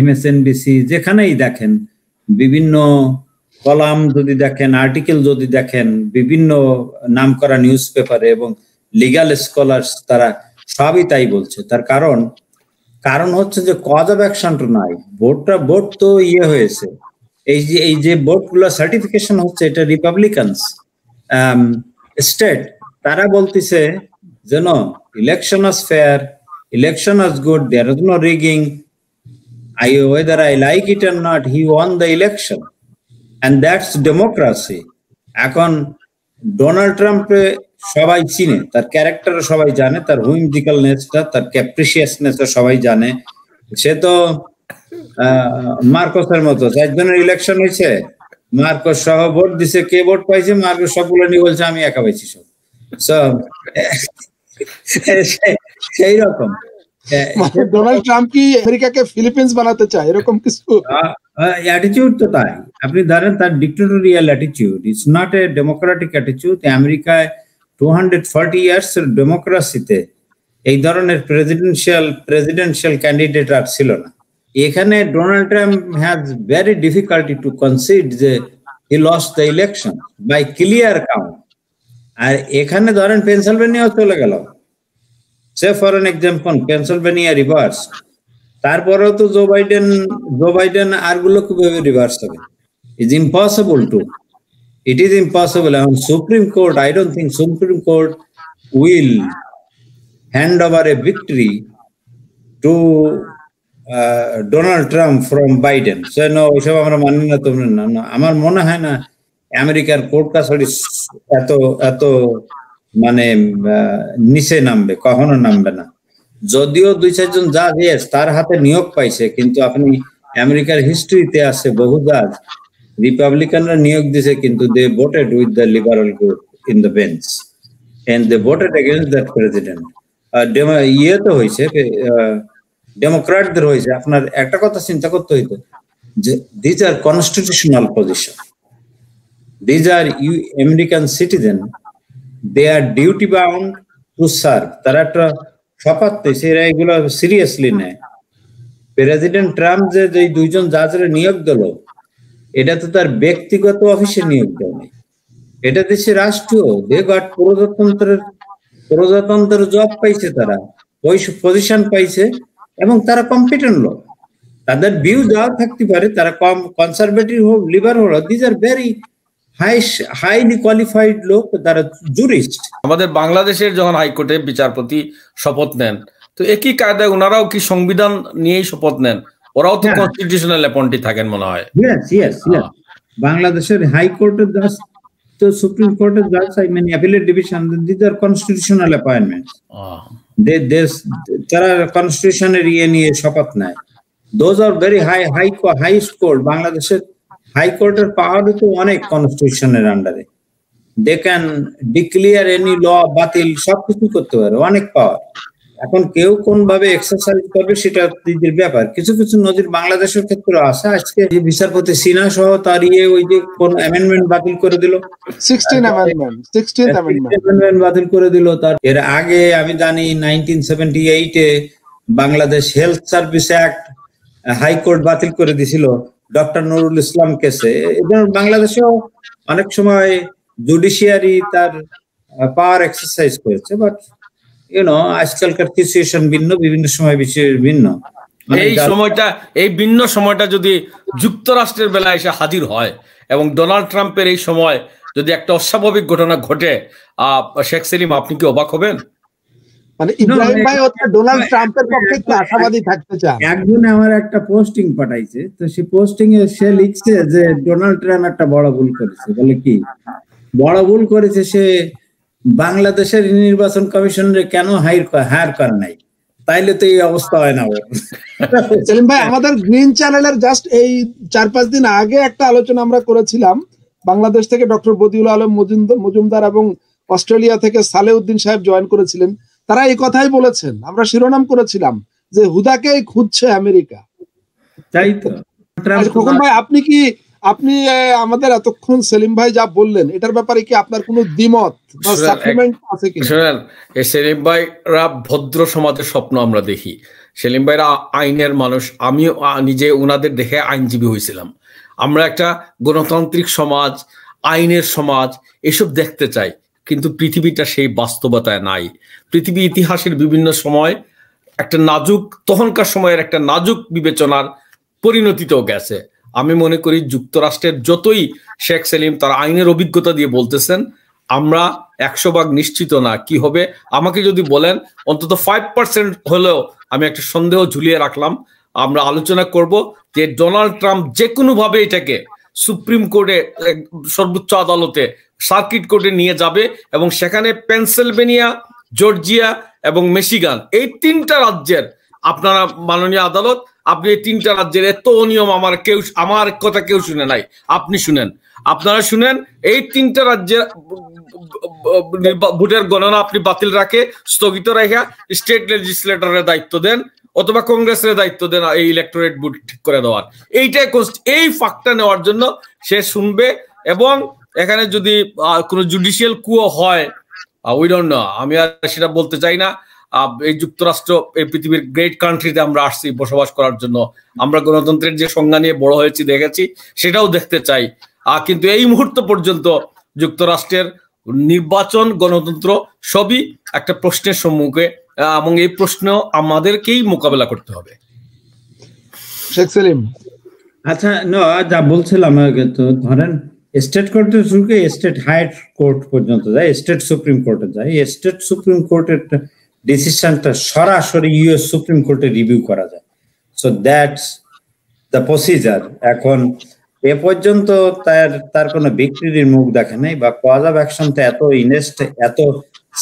MSNBC যেখানেই দেখেন, বিভিন্ন কলাম যদি দেখেন, আর্টিকেল যদি দেখেন, বিভিন্ন নামকরা নিউজ পেপারে এবং লিগ্যাল স্কলার্স তারা সবই তাই বলছে। তার কারণ হচ্ছে যে কজ অফ অ্যাকশনটা নাই, ভোট তো হয়েছে, এই যে ভোটগুলো সার্টিফিকেশন হচ্ছে, এটা রিপাবলিকানস স্টেট, তারা বলতেছে যে no, election was fair, election was good, there was no rigging, whether I like it or not, he won the election, and that's democracy. এখন ডোনাল্ড ট্রাম্পে সবাই চিনে, তার ক্যারেক্টার সবাই জানে, তার হুইমজিক্যালনেসটা, তার ক্যাপ্রিসিয়াসনেসটা সবাই জানে। সে তো মার্কসের মতো, 4 জনের ইলেকশন হয়েছে, মার্কস সহ ভোট দিছে, কে ভোট পাইছে, মার্কস সবগুলো নিয়ে বলছে আমি একা পাইছি সব। সেই রকম ডোনাল্ড ট্রাম্প কি আমেরিকাকে ফিলিপিন্স বানাতে চায়, এরকম কিছু অ্যাটিটিউড তো তাই। আপনি ধরেন তার dictatorial attitude, it's not a democratic attitude. আমেরিকায় 240 ইয়ার্স এর ডেমোক্রেসিতে এই ধরনের প্রেসিডেন্সিয়াল ক্যান্ডিডেট আর ছিল না। এখানে Donald Trump has very difficulty to concede যে he lost the election by clear count. আর এখানে ধরেন পেনসিলভেনিয়াও চলে গেল, সে for an example Pennsylvania reverse, তারপরেও তো জো বাইডেন আরগুলো কিভাবে রিভার্স হবে? Is impossible to, it is impossible. এখন Supreme Court, I don't think Supreme Court will hand over a victory to Donald Trump from Biden. সে না, ওইসব আমরা মানি না, তোমরা না। আমার মনে হয় না আমেরিকার কোর্ট কাছারি এত মানে নিচে নামবে, কখনো নামবে না। যদিও 2-4 জন জাজ তার হাতে নিয়োগ পাইছে, কিন্তু আপনি আমেরিকার হিস্ট্রিতে আছে বহু জাজ রিপাবলিকানরা নিয়োগ দিছে, কিন্তু they voted with the liberal group in the bench and they voted against that president. তো হয়েছে, ডেমোক্র্যাটদের হয়েছে। আপনার একটা কথা চিন্তা করতে হইতো যে these are constitutional position, these are American citizen, they are duty bound to serve. তারা একটা শপথ পেয়েছে, এরা এগুলো সিরিয়াসলি নেয়। প্রেসিডেন্ট ট্রাম্প যে 2 জন জাজের নিয়োগ দিল, এটা তো তার ব্যক্তিগত অফিসে নিয়োগ দেয় নাই, এটা দেশে রাষ্ট্রীয়। দে গট প্রজাতন্ত্রের প্রজাতন্ত্রের জব পাইছে, তারা ওই পজিশন পাইছে এবং তারা কম্পিটেন্ট লোক। তাদের ভিউ যা থাকতে পারে, তারা কনসারভেটিভ হোক লিবারেল হোক, these are very highly qualified লোক, তারা জুরিস্ট। আমাদের বাংলাদেশের যখন হাইকোর্টে বিচারপতি শপথ নেন, তো একই কায়দায় ওনারাও কি সংবিধান নিয়েই শপথ নেন? ওরাও তো কনস্টিটিউশনাল অ্যাপয়েন্টি থাকেন মনে হয়। বাংলাদেশের হাইকোর্টের জাজ, তো সুপ্রিম কোর্টের জাজ, I mean appellate division, these are constitutional appointments. তারা কনস্টিটিউশনের নিয়ে শপথ নেয়। Those are very highest court. বাংলাদেশের হাইকোর্টের পাওয়ার তো অনেক কনস্টিটিউশনের আন্ডারে। They can declare any law, বাতিল সবকিছু করতে পারে, অনেক পাওয়ার। এখন কেউ কোন ভাবে এক্সারসাইজ করবে সেটা নিজের ব্যাপার। কিছু কিছু নজির বাংলাদেশের ক্ষেত্রে আছে। আজকে বিচারপতি সিনহা সহ তার ওই যে কোন অ্যামেন্ডমেন্ট বাতিল করে দিল, 16th অ্যামেন্ডমেন্ট বাতিল করে দিল। তার এর আগে আমি জানি 1978-এ Bangladesh health service act high court বাতিল করে দিছিল ডক্টর নুরুল ইসলাম কেসে। এবং বাংলাদেশেও অনেক সময় জুডিশিয়ারি তার পাওয়ার এক্সারসাইজ করেছে। বাট আজকালকার সিচুয়েশন ভিন্ন, বিভিন্ন সময় ভিন্ন। এই ভিন্ন সময়টা যদি যুক্তরাষ্ট্রের বেলায় এসে হাজির হয় এবং ডোনাল্ড ট্রাম্পের এই সময় যদি একটা অস্বাভাবিক ঘটনা ঘটে, শেখ সেলিম আপনি কি অবাক হবেন? মানে ইব্রাহিম ভাই হচ্ছে ডোনাল্ড ট্রাম্পের পক্ষে একটু আশাবাদী থাকতে চান। একজন আমার একটা পোস্টিং পাঠাইছে, তো সেই পোস্টিং এ সে লিখছে যে ডোনাল্ড ট্রাম্প একটা বড় ভুল করেছে। বলে কি বড় ভুল করেছে? সে বাংলাদেশের নির্বাচন কমিশনের কেন হায়ার করে নাই, তাইলে তো এই অবস্থা হয় না। সেলিম ভাই, আমাদের গ্রিন চ্যানেলের জাস্ট এই 4-5 দিন আগে একটা আলোচনা আমরা করেছিলাম। বাংলাদেশ থেকে ডক্টর বদিউল আলম মজুমদার এবং অস্ট্রেলিয়া থেকে সালেউদ্দিন সাহেব জয়েন করেছিলেন। তারা এই কথাই বলেছেন, আমরা শিরোনাম করেছিলাম যে হুদাকেই খুঁজছে আমেরিকা। তাই তো। খোকন ভাই, আপনি আমাদের এতক্ষণ সেলিম ভাই যা বললেন, এটার ব্যাপারে কি আপনার কোনো দ্বিমত বা সাপ্লিমেন্ট আছে কি? শুনেন, এই সেলিম ভাইরা ভদ্র সমাজের স্বপ্ন আমরা দেখি। সেলিম ভাইরা আইনের মানুষ। আমিও নিজে ওনাদের দেখে আইনজীবী হয়েছিলাম। আমরা একটা গণতান্ত্রিক সমাজ, আইনের সমাজ এসব দেখতে চাই, কিন্তু পৃথিবীটা সেই বাস্তবতায় নাই। পৃথিবী ইতিহাসের বিভিন্ন সময় একটা নাজুক, তখনকার সময়ের একটা নাজুক বিবেচনার পরিণতিতেও গেছে। আমি মনে করি যুক্তরাষ্ট্রের যতই শেখ সেলিম তার আইনের অভিজ্ঞতা দিয়ে বলতেছেন, আমরা 100% নিশ্চিত না কি হবে। আমাকে যদি বলেন অন্তত 5% হলেও আমি একটা সন্দেহ ঝুলিয়ে রাখলাম। আমরা আলোচনা করব যে ডোনাল্ড ট্রাম্প যে কোনো ভাবে এটাকে সুপ্রিম কোর্টে, সর্বোচ্চ আদালতে, সার্কিট কোর্টে নিয়ে যাবে এবং সেখানে পেনসিলভেনিয়া, জর্জিয়া এবং মিশিগান, এই 3টা রাজ্যের আপনারা মাননীয় আদালত, আপনি এই 3টা রাজ্যের এত অনিয়ম আমার কথা কেউ শুনে নাই, আপনি শুনেন, আপনারা শুনেন। এই 3টা রাজ্যের ভোটের গণনা আপনি বাতিল রাখে, স্থগিত রেখে স্টেট লেজিসলেটরের দায়িত্ব দেন অথবা কংগ্রেসের দায়িত্ব দেন এই ইলেকটোরেট ভোট ঠিক করে দেওয়ার। এই ফাঁকটা নেওয়ার জন্য সে শুনবে। এবং এখানে যদি কোনো জুডিশিয়াল কুও হয়, উই ডোন্ট নো, আমি আর সেটা বলতে চাই না। এই যুক্তরাষ্ট্র, এই পৃথিবীর গ্রেট কান্ট্রিতে আমরা আসছি বসবাস করার জন্য। আমরা গণতন্ত্রের যে সংজ্ঞা নিয়ে বড় হয়েছি, দেখেছি, সেটাও দেখতে চাই। কিন্তু এই মুহূর্ত পর্যন্ত যুক্তরাষ্ট্রের নির্বাচন, গণতন্ত্র সবই একটা প্রশ্নের সম্মুখে, এবং এই প্রশ্ন আমাদেরকেই মোকাবেলা করতে হবে। শেখ সেলিম, আচ্ছা, যা বলছিলাম আগে, তো ধরেন স্টেট কোর্টের শুরু করে স্টেট হাই কোর্ট পর্যন্ত যায়, স্টেট সুপ্রিম কোর্টে যায়। স্টেট সুপ্রিম কোর্টের ডিসিশনটা সরাসরি ইউএস সুপ্রিম কোর্টে রিভিউ করা যায়। So that's the procedure. এখন এ পর্যন্ত তার কোনো ভিক্টরির মুখ দেখে নাই, বা কজ অফ অ্যাকশনটা এত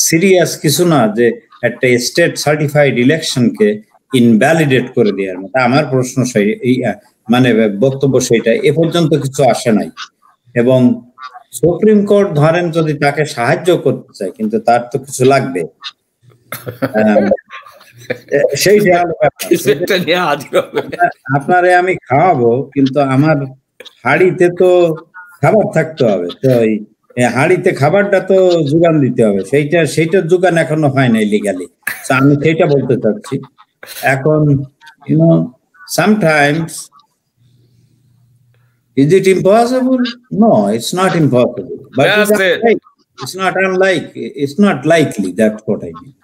সিরিয়াস কিছু না যে একটা স্টেট সার্টিফাইড ইলেকশনকে ইনভ্যালিডেট করে দেওয়ার মতো। আমার প্রশ্ন মানে বক্তব্য সেইটা, এ পর্যন্ত কিছু আসে নাই। এবং সুপ্রিম কোর্ট ধরেন যদি তাকে সাহায্য করতে চায়, কিন্তু তার তো কিছু লাগবে, আপনারে আমি খাওয়াবো, কিন্তু আমার হাড়িতে তো খাবার থাকতে হবে। তো হাড়িতে খাবারটা তো যোগান দিতে হবে, সেইটার যোগান এখনো হয় নাই লিগালি। আমি সেইটা বলতে চাচ্ছি। এখন sometimes is it impossible? No, it's not impossible. But It's not it's not likely. That's what I mean.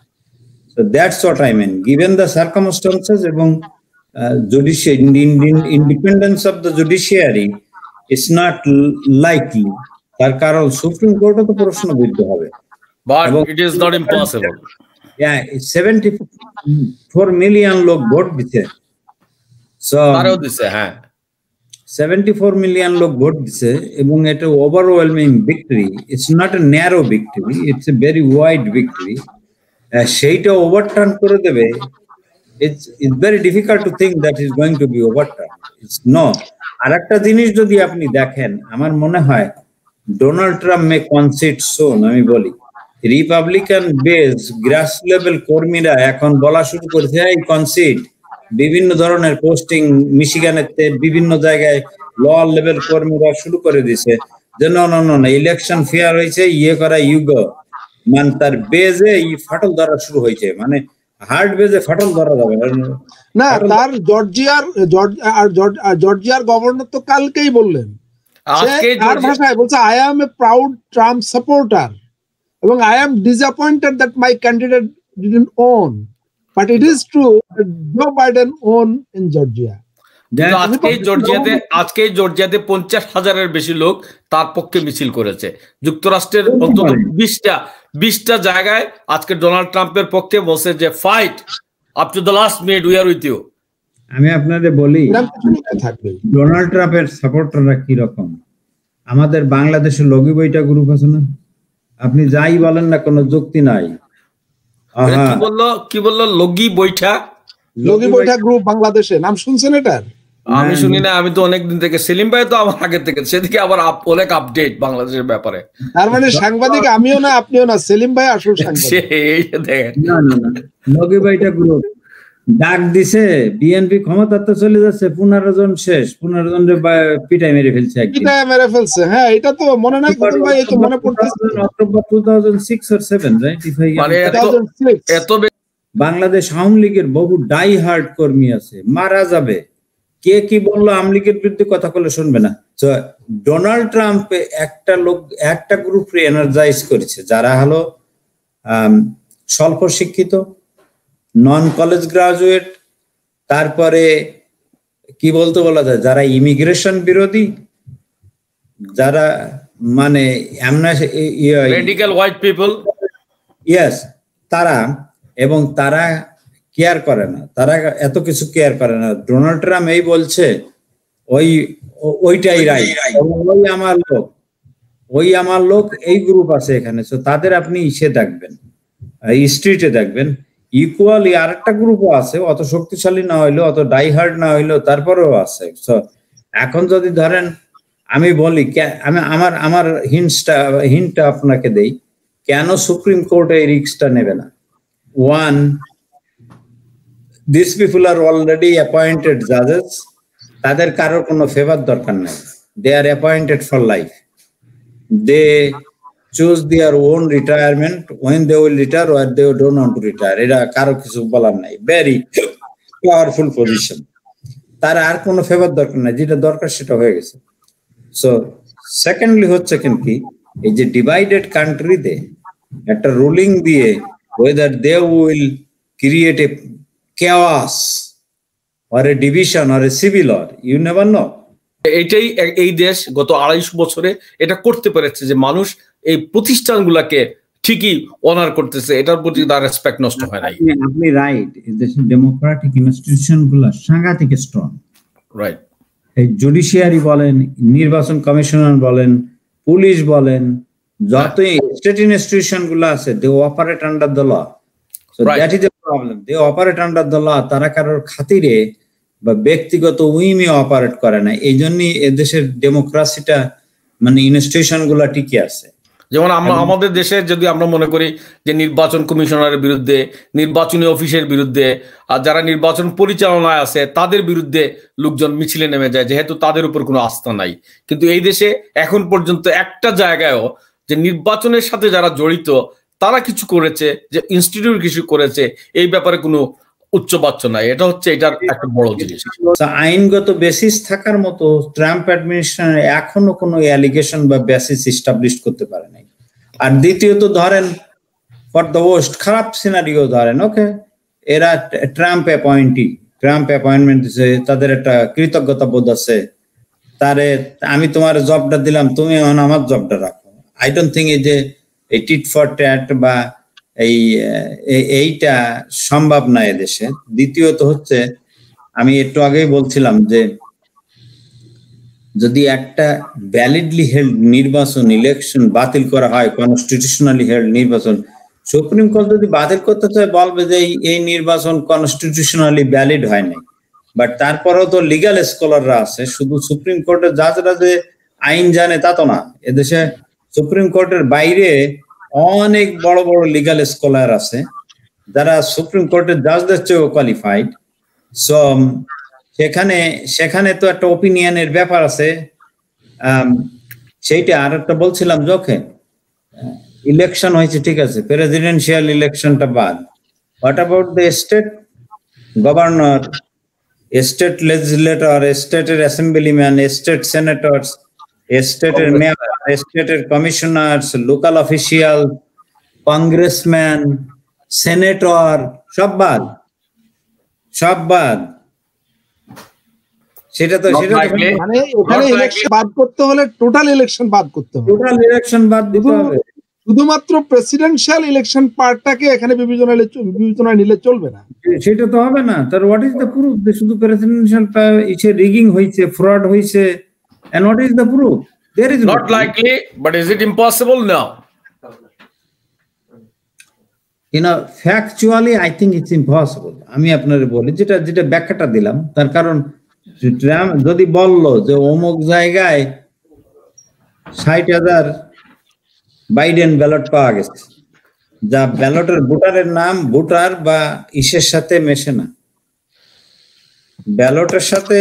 So that's what I mean. Given the circumstances এবং independence of the judiciary, it's not likely. তার কারণ সুপ্রিম কোর্টও তো প্রশ্নবিদ্ধ হবে। But it is not impossible. Yeah, 74 million লোক ভোট দিতে। So 74 million লোক ভোট দিছে এবং এটা overwhelming victory. It's not a narrow victory, it's a very wide victory. সেইটা ওভারটার্ন করে দেবে। It's very difficult to think that is going to be overturned. It's no. আরেকটা জিনিস যদি আপনি দেখেন, আমার মনে হয় ডোনাল্ড ট্রাম্প মে কনসিড সোন। আমি বলি রিপাবলিকান বেস গ্রাস লেভেল কর্মীরা এখন বলা শুরু করেছে এই কনসিড। বিভিন্ন ধরনের পোস্টিং মিশিগানের বিভিন্ন জায়গায় লোয়ার লেভেল কর্মীরা শুরু করে দিছে যে না ইলেকশন ফেয়ার হয়েছে, করা ইউগো মানে তার বেজে ফাটল ধরা শুরু হয়েছে, মানে হার্ড বেজে ফাটল ধরা যাবে না। তার জর্জিয়ার গভর্নর তো কালকেই বললেন, তার ভাষায় বলছে I am a proud Trump supporter এবং I am disappointed that my candidate didn't won, but it is true that Joe Biden won in Georgia. আজকে জর্জিয়াতে 50,000-এর বেশি লোক তার পক্ষে মিছিল করেছে। যুক্তরাষ্ট্রের অন্তত 20টা জায়গায় আজকে ডোনাল্ড ট্রাম্পের পক্ষে বলছে যে fight up to the last minute, we are with you. আমি আপনাদের বলি ডোনাল্ড ট্রাম্পের সাপোর্টাররা কি রকম। আমাদের বাংলাদেশের লগি বইটা গ্রুপ আছে না, আপনি যাই বলেন না কোনো যুক্তি নাই। কি বললো লগি বৈঠা গ্রুপ বাংলাদেশে, নাম শুনছেন এটার? আমি শুনি না, আমি তো অনেকদিন থেকে, সেলিম ভাই তো আমার আগে থেকে, সেদিকে আবার অনেক আপডেট বাংলাদেশের ব্যাপারে। তার মানে সাংবাদিক আমিও না আপনিও না, সেলিম ভাই আসল সাংবাদিক। লগি বৈঠা গ্রুপ ডাক দিছে বিএনপি ক্ষমতাতে চলে যাচ্ছে, 15 জন শেষ, 15 জন পিটাই মেরে ফেলছে। হ্যাঁ এটা তো মনে নাই ভাই, এই তো মনে পড়তেছে অক্টোবর 2006 or 7, রাইট? মানে এত বাংলাদেশ আওয়ামী লীগের বহু ডাই হার্ড কর্মী আছে, মারা যাবে। কে কি বললো আওয়ামী লীগের বিরুদ্ধে কথা বলে শুনবে না। তো ডোনাল্ড ট্রাম্প একটা গ্রুপ এনার্জাইজ করেছে যারা হলো স্বল্প শিক্ষিত, নন কলেজ গ্রাজুয়েট, তারপরে কি বলতে বলা যায় যারা ইমিগ্রেশন বিরোধী, যারা মানে রেডিক্যাল হোয়াইট পিপল, ইয়েস তারা, এবং তারা কেয়ার করে না, তারা এত কিছু কেয়ার করে না। ডোনাল্ড ট্রাম্প এই বলছে ওইটাই রাইট, ওই আমার লোক এই গ্রুপ আছে এখানে, তো তাদের আপনি দেখবেন স্ট্রিটে দেখবেন। ইকুয়ালি আরেকটা গ্রুপও আছে, অত শক্তিশালী না হইলেও, অত ডাইহার্ড না হইলেও তারপরেও আছে। এখন যদি ধরেন আমি বলি, আমি আমার হিন্টটা আপনাকে দেই কেন সুপ্রিম কোর্ট এই রিস্কটা নেবে না। One, this people are already appointed জাজেস, তাদের কারোর কোনো ফেভার দরকার নাই, they are appointed for life, they choose their own retirement when they will retire or they don't want to retire. এটা কারো কিছু বলার নাই, ভেরি পাওয়ারফুল পজিশন, তার আর কোনো ফেভার দরকার নাই, যেটা দরকার সেটা হয়ে গেছে। সো সেকেন্ডলি হচ্ছে কি, এই যে ডিভাইডেড কান্ট্রিতে একটা রুলিং দিয়ে whether they will create a chaos or a division or a civil war, you never know. এইটাই এই দেশ গত 250 বছরে এটা করতে পেরেছে যে মানুষ এই প্রতিষ্ঠানগুলোকে ঠিকই অনার করতেছে, এটার প্রতি তার রেসপেক্ট নষ্ট হয় নাই। আপনি রাইট, এই দেশের ডেমোক্রেটিক ইনস্টিটিউশনগুলো সাংঘাতিক স্ট্রং, রাইট? এই জুডিশিয়ারি বলেন, নির্বাচন কমিশনার বলেন, পুলিশ বলেন, যত স্টেট ইনস্টিটিউশন গুলো আছে, they operate under the law. So that is the problem, they operate under the law. তারা কারোর খাতিরে বা ব্যক্তিগত উইমে অপারেট করে না, এই জন্যই এদেশের ডেমোক্রেসিটা মানে ইনস্টিটিউশন গুলা টিকে আছে। যেমন আমাদের দেশে যদি আমরা মনে করি যে নির্বাচন কমিশনারের বিরুদ্ধে, নির্বাচনী অফিসের বিরুদ্ধে, আর যারা নির্বাচন পরিচালনায় আছে তাদের বিরুদ্ধে লোকজন মিছিলে নেমে যায়, যেহেতু তাদের উপর কোনো আস্থা নাই। কিন্তু এই দেশে এখন পর্যন্ত একটা জায়গায়ও যে নির্বাচনের সাথে যারা জড়িত তারা কিছু করেছে, যে ইনস্টিটিউট কিছু করেছে, এই ব্যাপারে কোনো উচ্চবাচ্য নাই। এটা হচ্ছে এটার একটা বড় জিনিস। আইনগত বেসিস থাকার মতো ট্রাম্প অ্যাডমিনিস্ট্রেশন এখনো কোনো অ্যালিগেশন বা বেসিস এস্টাবলিশ করতে পারে নাই। আর দ্বিতীয়ত ধরেন ফর দ্য ওয়ার্স্ট খারাপ সিনারিও ধরেন, ওকে এরা ট্রাম্প অ্যাপয়েন্টমেন্ট দিছে, তাদের একটা কৃতজ্ঞতা বোধ আছে, তারে আমি তোমার জবটা দিলাম, তুমি এখন আমার জবটা রাখো। আই ডোন্ট থিঙ্ক এই যে এই টিট ফর ট্যাট বা এইটা সম্ভব না এদেশে। দ্বিতীয়ত হচ্ছে, আমি একটু আগেই বলছিলাম যে যদি একটা ভ্যালিডলি হেল্ড নির্বাচন ইলেকশন বাতিল করা হয়, কনস্টিটিউশনালি হেল্ড নির্বাচন, সুপ্রিম কোর্ট যদি বাতিল করতে চায় বলবে যে এই নির্বাচন কনস্টিটিউশনালি ভ্যালিড হয় নাই। বাট তারপরেও তো লিগাল স্কলাররা আছে, শুধু সুপ্রিম কোর্টের জাজরা যে আইন জানে তা তো না। এদেশে সুপ্রিম কোর্টের বাইরে অনেক বড় বড় লিগাল স্কলার আছে যারা সুপ্রিম কোর্টের জাজদের চেয়েও কোয়ালিফাইড। সো সেখানে তো একটা ওপিনিয়নের ব্যাপার আছে। সেইটা আর একটা বলছিলাম, যখন ইলেকশন হয়েছে ঠিক আছে, প্রেসিডেন্সিয়াল ইলেকশনটা বাদ, what about the state governor, state legislator, স্টেটের অ্যাসেম্বলিম্যান, স্টেট সেনেটরস, স্টেটের মেয়র, স্টেটের commissioners, local official, congressman, senator, সব বাদ। সেটা মানে ওখানে ইলেকশন বাদ করতে হলে টোটাল ইলেকশন বাদ করতে হবে, টোটাল ইলেকশন বাদ দিতে হবে। শুধুমাত্র প্রেসিডেন্সিয়াল ইলেকশন পার্টটাকে এখানে বিবেচনায় নিলে চলবে না, সেটা তো হবে না। তার হোয়াট ইজ দ্য প্রুফ যে শুধু প্রেসিডেন্সিয়াল রিগিং হয়েছে, ফ্রড হয়েছে, and what is the proof? There is not likely, but is it impossible? No. Factually I think it's impossible. আমি আপনাদের বলি, যেটা ব্যাখ্যাটা দিলাম, তার কারণ ট্রাম্প যদি বললো যে অমুক জায়গায় 60,000 বাইডেন ব্যালট পাওয়া গেছে, যা ব্যালটের ভোটারের নাম ভোটার বা ইসের সাথে মেশে না, ব্যালটের সাথে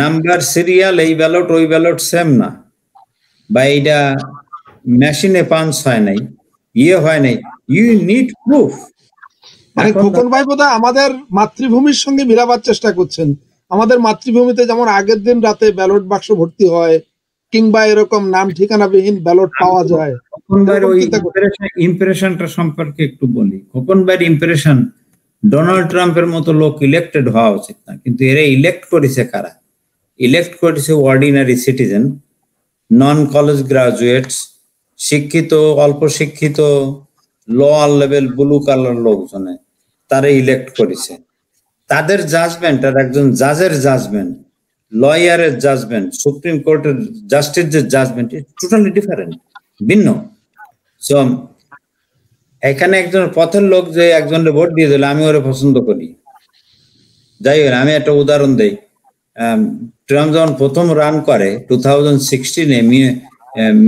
নাম্বার সিরিয়াল, এই ব্যালট ওই ব্যালট সেম না, বা এইটা মেশিনে পাঞ্চ হয় নাই, হয় নাই, ইউ নিড প্রুফ। মানে খোকন ভাই বোধহয় আমাদের মাতৃভূমির সঙ্গে মিলাবার চেষ্টা করছেন। আমাদের মাতৃভূমিতে যেমন আগের দিন রাতে ব্যালট বাক্স ভর্তি হয়, কিংবা এরকম নাম ঠিকানাবিহীন ব্যালট পাওয়া যায়। ইমপ্রেশনটা সম্পর্কে একটু বলি। খোকন ভাইয়ের ইমপ্রেশন ডোনাল্ড ট্রাম্পের মতো লোক ইলেক্টেড হওয়া উচিত না, কিন্তু এরা ইলেক্ট করেছে কারা? ইলেক্ট করেছে অর্ডিনারি সিটিজেন, নন কলেজ গ্রাজুয়েটস, শিক্ষিত, অল্প শিক্ষিত, লোয়ার লেভেল ব্লু কালার লোকজনে তারা ইলেক্ট করেছে। তাদের জাজমেন্ট আর একজন জাজের জাজমেন্ট, লয়ারের জাজমেন্ট, সুপ্রিম কোর্টের জাস্টিসের জাজমেন্ট টোটালি ডিফারেন্ট, ভিন্ন। সো এখানে একজন পথের লোক যে একজনের ভোট দিয়ে দিল, আমি ওরে পছন্দ করি, যাই হোক, আমি একটা উদাহরণ দেই। ট্রাম্প যখন প্রথম রান করে 2016-এ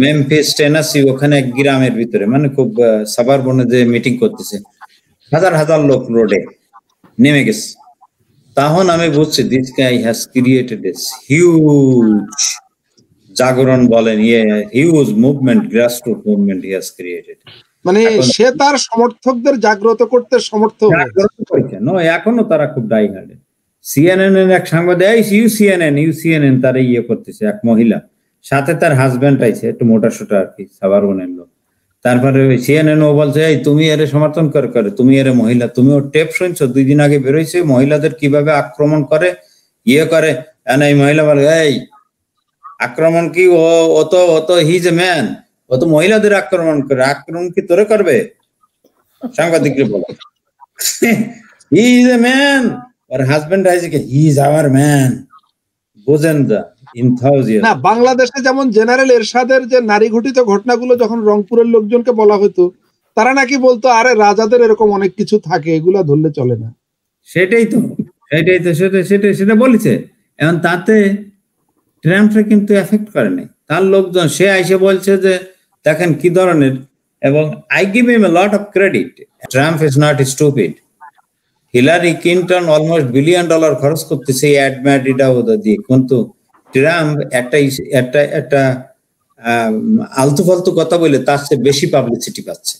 মেমফিস, টেনেসি, ওখানে এক গ্রামের ভিতরে, মানে খুব সাবারবনে যে মিটিং করতেছে, হাজার হাজার লোক রোডে নেমে গেছে। তখন আমি বুঝছি this guy has created a huge জাগরণ বলেন, huge movement, grassroot movement he has created. মানে সে তার সমর্থকদের জাগ্রত করতে সমর্থ হয়েছে। এখনো তারা খুব ডাই হার্ড। সিএনএন এর এক সাংবাদিক, ইউসিএনএন তারা করতেছে, এক মহিলা, সাথে তার হাজবেন্ড আইছে, একটু মোটা সোটা আর কি, সাবারবনের লোক। তারপরে সিএনএন ও বলছে, এই তুমি এর সমর্থন করে, তুমি এর মহিলা, তুমি ওর টেপ শুনছো, 2 দিন আগে বেরোইছে মহিলাদের কিভাবে আক্রমণ করে, করে। এই মহিলা বলে, এই আক্রমণ কি, ও তো হি ইজ এ ম্যান, ও তো মহিলাদের আক্রমণ করে, আক্রমণ কি তোরে করবে? সাংবাদিককে বলে, হি ইজ এ ম্যান, আর হাজবেন্ড আইছে কি, হি ইজ আওয়ার ম্যান। বুঝেন যা না, বাংলাদেশে যেমন জেনারেল এরশাদের যে নারী ঘটিত ঘটনাগুলো যখন রংপুরের লোকজনকে বলা হতো, তারা নাকি বলতো, আরে রাজাদের এরকম অনেক কিছু থাকে, এগুলা ধরলে চলে না। সেটা বলেছে। এখন তাতে ট্রাম্পে কিন্তু এফেক্ট করে নাই, তার লোকজন, সে আইসে বলছে যে দেখেন কি ধরনের, এবং I give him A lot of credit, Trump is not stupid. Hillary Clinton almost $1 billion খরচ করতেছে অ্যাড ম্যাড এটা ওদের দিয়ে, কিন্তু ট্রাম্প একটা আলতু ফালতু কথা বলে তার চেয়ে বেশি পাবলিসিটি পাচ্ছে।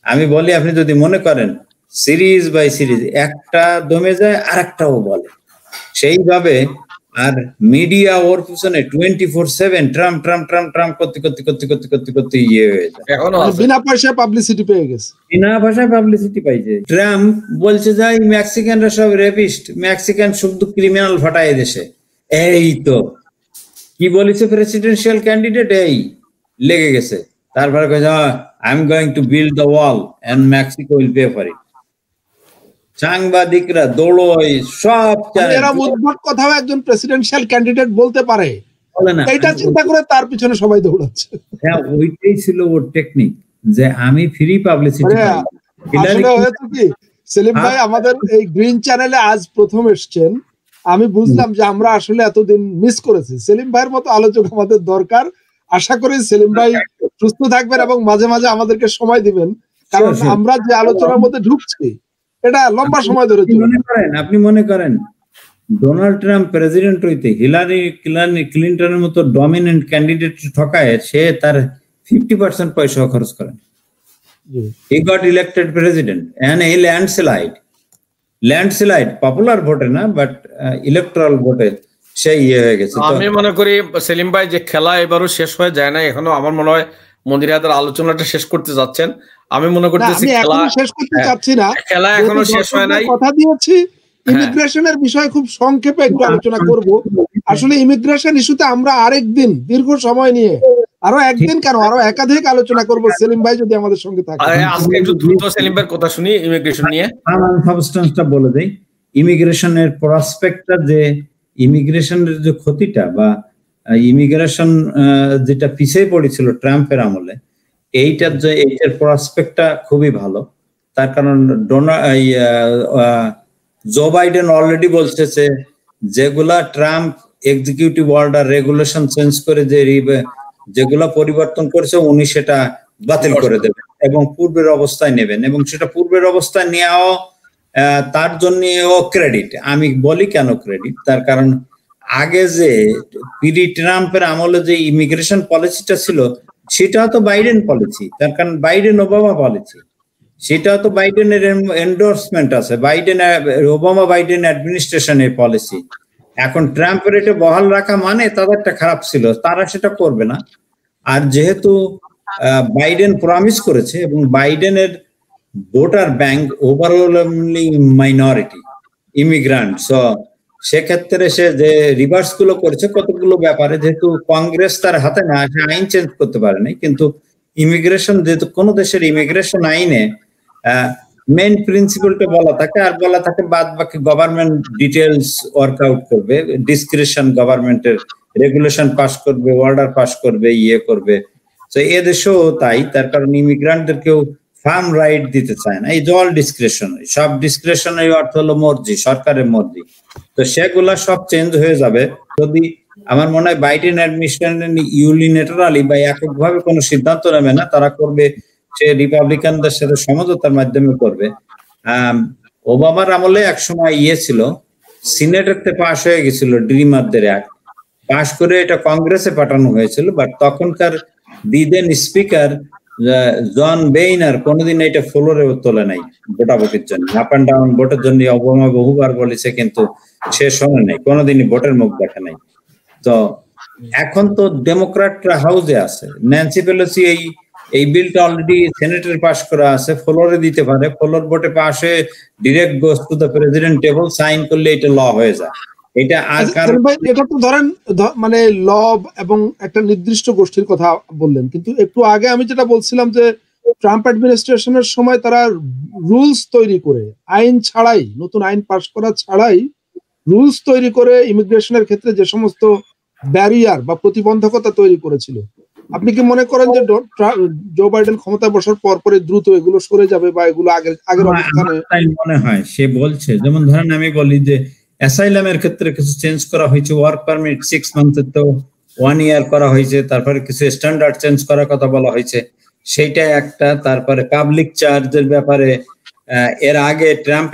আমি বলি, আপনি যদি মনে করেন সিরিজ বাই সিরিজ একটা দমে যায় আর একটাও বলে, সেইভাবে আর মিডিয়া ওর পিছনে 24/7 ট্রাম্প ট্রাম্প ট্রাম্প ট্রাম্প করতে করতে করতে করতে করতে করতে ইয়ে হয়ে যায়, এখনো আছে। বিনা পয়সায় পাবলিসিটি পেয়ে গেছে, বিনা ভাষায় পাবলিসিটি পাইছে। ট্রাম্প বলছে যে মেক্সিকানরা সব রেপিস্ট, মেক্সিকান শুধু ক্রিমিনাল ফাটায় দেশে। এই তো কি বলেছে প্রেসিডেন্সিয়াল ক্যান্ডিডেট, এই লেগে গেছে। তারপরে কইছে I am going to build the wall and Mexico will pay for it. সাংবাদিকরা দৌড়ই সব এরা উদ্ভট কথাও একজন প্রেসিডেন্সিয়াল ক্যান্ডিডেট বলতে পারে, বলে না, এইটা চিন্তা করে তার পিছনে সবাই দৌড়াচ্ছে। হ্যাঁ ওইটাই ছিল ওর টেকনিক, যে আমি ফ্রি পাবলিসিটি পাই। আসলে হয়েছে কি সেলিম ভাই, আমাদের এই গ্রিন চ্যানেলে আজ প্রথম এসছেন, আমি বুঝলাম যে আমরা আসলে এতদিন মিস করেছি। সেলিম ভাইয়ের মতো আলোচক আমাদের দরকার। আশা করি সেলিম ভাই সুস্থ থাকবেন এবং মাঝে মাঝে আমাদেরকে সময় দিবেন, কারণ আমরা যে আলোচনার মধ্যে ঢুকছি এটা লম্বা সময় ধরে চলবে। আপনি মনে করেন ডোনাল্ড ট্রাম্প প্রেসিডেন্ট হইতে হিলারি ক্লিন্টনের মতো ডমিনেন্ট ক্যান্ডিডেট ঠকায় সে তার 50% পয়সা খরচ করেন। He got elected president and he landslide popular ভোটে না, বাট ইলেকট্রাল ভোটে সেই ইয়ে হয়ে গেছে। আমি মনে করি সেলিম ভাই যে খেলা এবারও শেষ হয়ে যায় না এখনো, আমার মনে হয় মন্দির হায়দার আলোচনাটা শেষ করতে যাচ্ছেন। আমি মনে করতেছি খেলা শেষ করতে চাচ্ছি না, খেলা এখনো শেষ হয় নাই। কথা দিয়েছি ইমিগ্রেশনের বিষয়ে খুব সংক্ষেপে একটু আলোচনা করব। আসলে ইমিগ্রেশন ইস্যুতে আমরা আরেকদিন দীর্ঘ সময় নিয়ে আরো একদিন কেন আরো একাধিক আলোচনা করব, সেলিম ভাই যদি আমাদের সঙ্গে থাকে। আজকে একটু দ্রুত সেলিম ভাইয়ের কথা শুনি ইমিগ্রেশন নিয়ে। সাবস্টেন্সটা বলে দেই। ইমিগ্রেশনের প্রসপেক্টটা, যে ইমিগ্রেশনের যে ক্ষতিটা বা ইমিগ্রেশন যেটা পিছিয়ে পড়েছিল ট্রাম্পের আমলে, এইটার প্রসপেক্টটা খুবই ভালো। তার কারণ জো বাইডেন অলরেডি বলছে যেগুলা Trump executive order regulation change করে যেগুলা পরিবর্তন করেছে উনি সেটা বাতিল করে দেবেন এবং পূর্বের অবস্থায় নেবেন, এবং সেটা পূর্বের অবস্থায় নেওয়া তার জন্য ক্রেডিট। আমি বলি কেন ক্রেডিট, তার কারণ আগে যে ট্রাম্পের আমলে যে ইমিগ্রেশন পলিসিটা ছিল সেটাও তো বাইডেন পলিসি, তার কারণ বাইডেন ওবামা পলিসি, সেটাও তো বাইডেনের এন্ডোর্সমেন্ট আছে, ওবামা বাইডেন অ্যাডমিনিস্ট্রেশনের পলিসি। এখন ট্রাম্পের এটা বহাল রাখা মানে তাদেরটা খারাপ ছিল, তারা সেটা করবে না। আর যেহেতু বাইডেন প্রমিস করেছে এবং বাইডেনের voter bank overwhelmingly minority immigrant, so সেক্ষেত্রে সে যে রিভার্স গুলো করেছে কতগুলো ব্যাপারে, যেহেতু কংগ্রেস তার হাতে না, সে আইন চেঞ্জ করতে পারে নাই, কিন্তু ইমিগ্রেশন যেহেতু কোনো দেশের ইমিগ্রেশন আইনে মেইন প্রিন্সিপালটা বলা থাকে, আর বলা থাকে বাদ বাকি গভর্নমেন্ট ডিটেলস ওয়ার্কআউট করবে, ডিসক্রিপশন গভর্নমেন্টের রেগুলেশন পাস করবে, অর্ডার পাস করবে, ইয়ে করবে। তো এদেশেও তাই, তার কারণ ইমিগ্রান্টদেরকেও ফার্ম রাইট দিতে চায় না, এই জল ডিসক্রিপশনারি, সব ডিসক্রিপশনারি অর্থ হলো মর্জি, সরকারের মর্জি। তো সেগুলা সব চেঞ্জ হয়ে যাবে যদি, আমার মনে হয় বাইডেন অ্যাডমিনিস্ট্রেশন ইউনিলেটারালি বা এককভাবে কোনো সিদ্ধান্ত নেবে না, তারা করবে সে রিপাবলিকানদের সাথে সমঝোতার মাধ্যমে করবে। ওবামার আমলে একসময় ইয়ে ছিল, সিনেটেতে পাশ হয়ে গেছিল ড্রিমারদের অ্যাক্ট, পাশ করে এটা কংগ্রেসে পাঠানো হয়েছিল, বাট তখনকার দিদেন স্পিকার জন বেইনার কোনোদিন এটা ফ্লোরে তোলে নাই ভোটাভুটির জন্য, আপ অ্যান্ড ডাউন ভোটের জন্য ওবামা বহুবার বলেছে, কিন্তু সে শোনে নাই, কোনোদিনই ভোটের মুখ দেখে নাই। তো এখন তো ডেমোক্র্যাটরা হাউসে আছে, ন্যান্সি পেলোসি এই বিলটা অলরেডি সেনেটের পাস করা আছে, ফ্লোরে দিতে পারে, ফ্লোর ভোটে পাস হয়ে direct goes to the president table, sign করলে এটা ল হয়ে যায়। এটা এটা তো ধরেন মানে ল এবং একটা নির্দিষ্ট গোষ্ঠীর কথা বললেন, কিন্তু একটু আগে আমি যেটা বলছিলাম যে ট্রাম্প অ্যাডমিনিস্ট্রেশনের সময় তারা রুলস তৈরি করে, আইন ছাড়াই, নতুন আইন পাস করা ছাড়াই রুলস তৈরি করে ইমিগ্রেশনের ক্ষেত্রে যে সমস্ত ব্যারিয়ার বা প্রতিবন্ধকতা তৈরি করেছিল, আপনি কি মনে করেন যে জো বাইডেন ক্ষমতায় বসার পর পরে দ্রুত এগুলো সরে যাবে বা এগুলো আগের অবস্থানে? মনে হয় সে বলছে, যেমন ধরেন আমি বলি যে অ্যাসাইলামের ক্ষেত্রে কিছু চেঞ্জ করা হয়েছে, ওয়ার্ক পারমিট 6 মান্থের তো 1 ইয়ার করা হয়েছে, তারপরে কিছু স্ট্যান্ডার্ড চেঞ্জ করার কথা বলা হয়েছে, সেইটা একটা। তারপরে পাবলিক চার্জের ব্যাপারে এর আগে ট্রাম্প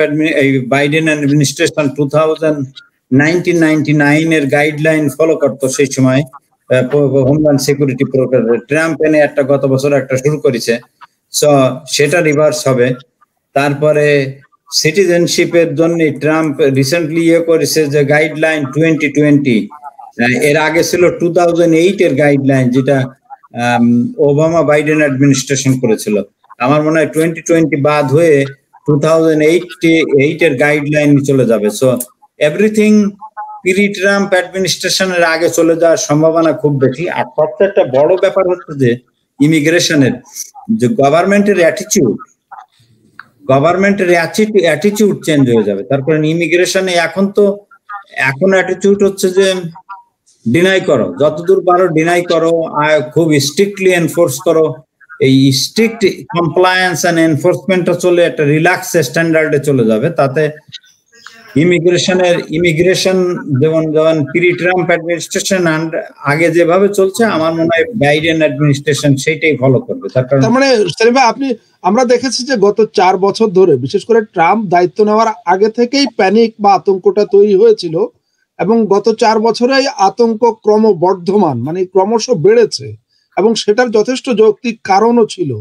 বাইডেন অ্যাডমিনিস্ট্রেশন 1999 এর গাইডলাইন ফলো করতো, সেই সময় হোমল্যান্ড সিকিউরিটি প্রোগ্রাম ট্রাম্প এনে একটা গত বছর একটা শুরু করেছে, সো সেটা রিভার্স হবে। তারপরে সিটিজেনশিপের জন্য ট্রাম্প রিসেন্টলি করেছে যে গাইডলাইন 2020, এর আগে ছিল 2008 এর গাইডলাইন, যেটা ওবামা বাইডেন অ্যাডমিনিস্ট্রেশন করেছিল। আমার মনে হয় 2020 বাদ হয়ে 2008 এর গাইডলাইন চলে যাবে। সো এভরিথিং প্রি ট্রাম্প অ্যাডমিনিস্ট্রেশনের আগে চলে যাওয়ার সম্ভাবনা খুব বেশি। আর সবচেয়ে একটা বড় ব্যাপার হচ্ছে যে ইমিগ্রেশনের যে গভর্নমেন্টের অ্যাটিটিউড চেঞ্জ হয়ে যাবে। তারপরে ইমিগ্রেশনে এখন অ্যাটিটিউড হচ্ছে যে ডিনাই করো, যতদূর পারো ডিনাই করো, খুব স্ট্রিক্টলি এনফোর্স করো। এই স্ট্রিক্ট কমপ্লায়েন্স এন্ড এনফোর্সমেন্টটা চলে একটা রিল্যাক্স স্ট্যান্ডার্ডে চলে যাবে। তাতে ইমিগ্রেশন যেমন প্রি ট্রাম্প অ্যাডমিনিস্ট্রেশন আগে যেভাবে চলছে, আমার মনে হয় বাইডেন অ্যাডমিনিস্ট্রেশন সেইটাই ফলো করবে। তার মানে সেলিম ভাই, আমরা দেখেছি যে গত 4 বছর ধরে, বিশেষ করে ট্রাম্প দায়িত্ব নেওয়ার আগে থেকেই প্যানিক বা আতঙ্কটা তৈরি হয়েছিল, এবং গত 4 বছরে আতঙ্ক ক্রমবর্ধমান, মানে ক্রমশ বেড়েছে, এবং সেটার যথেষ্ট যৌক্তিক কারণও ছিল।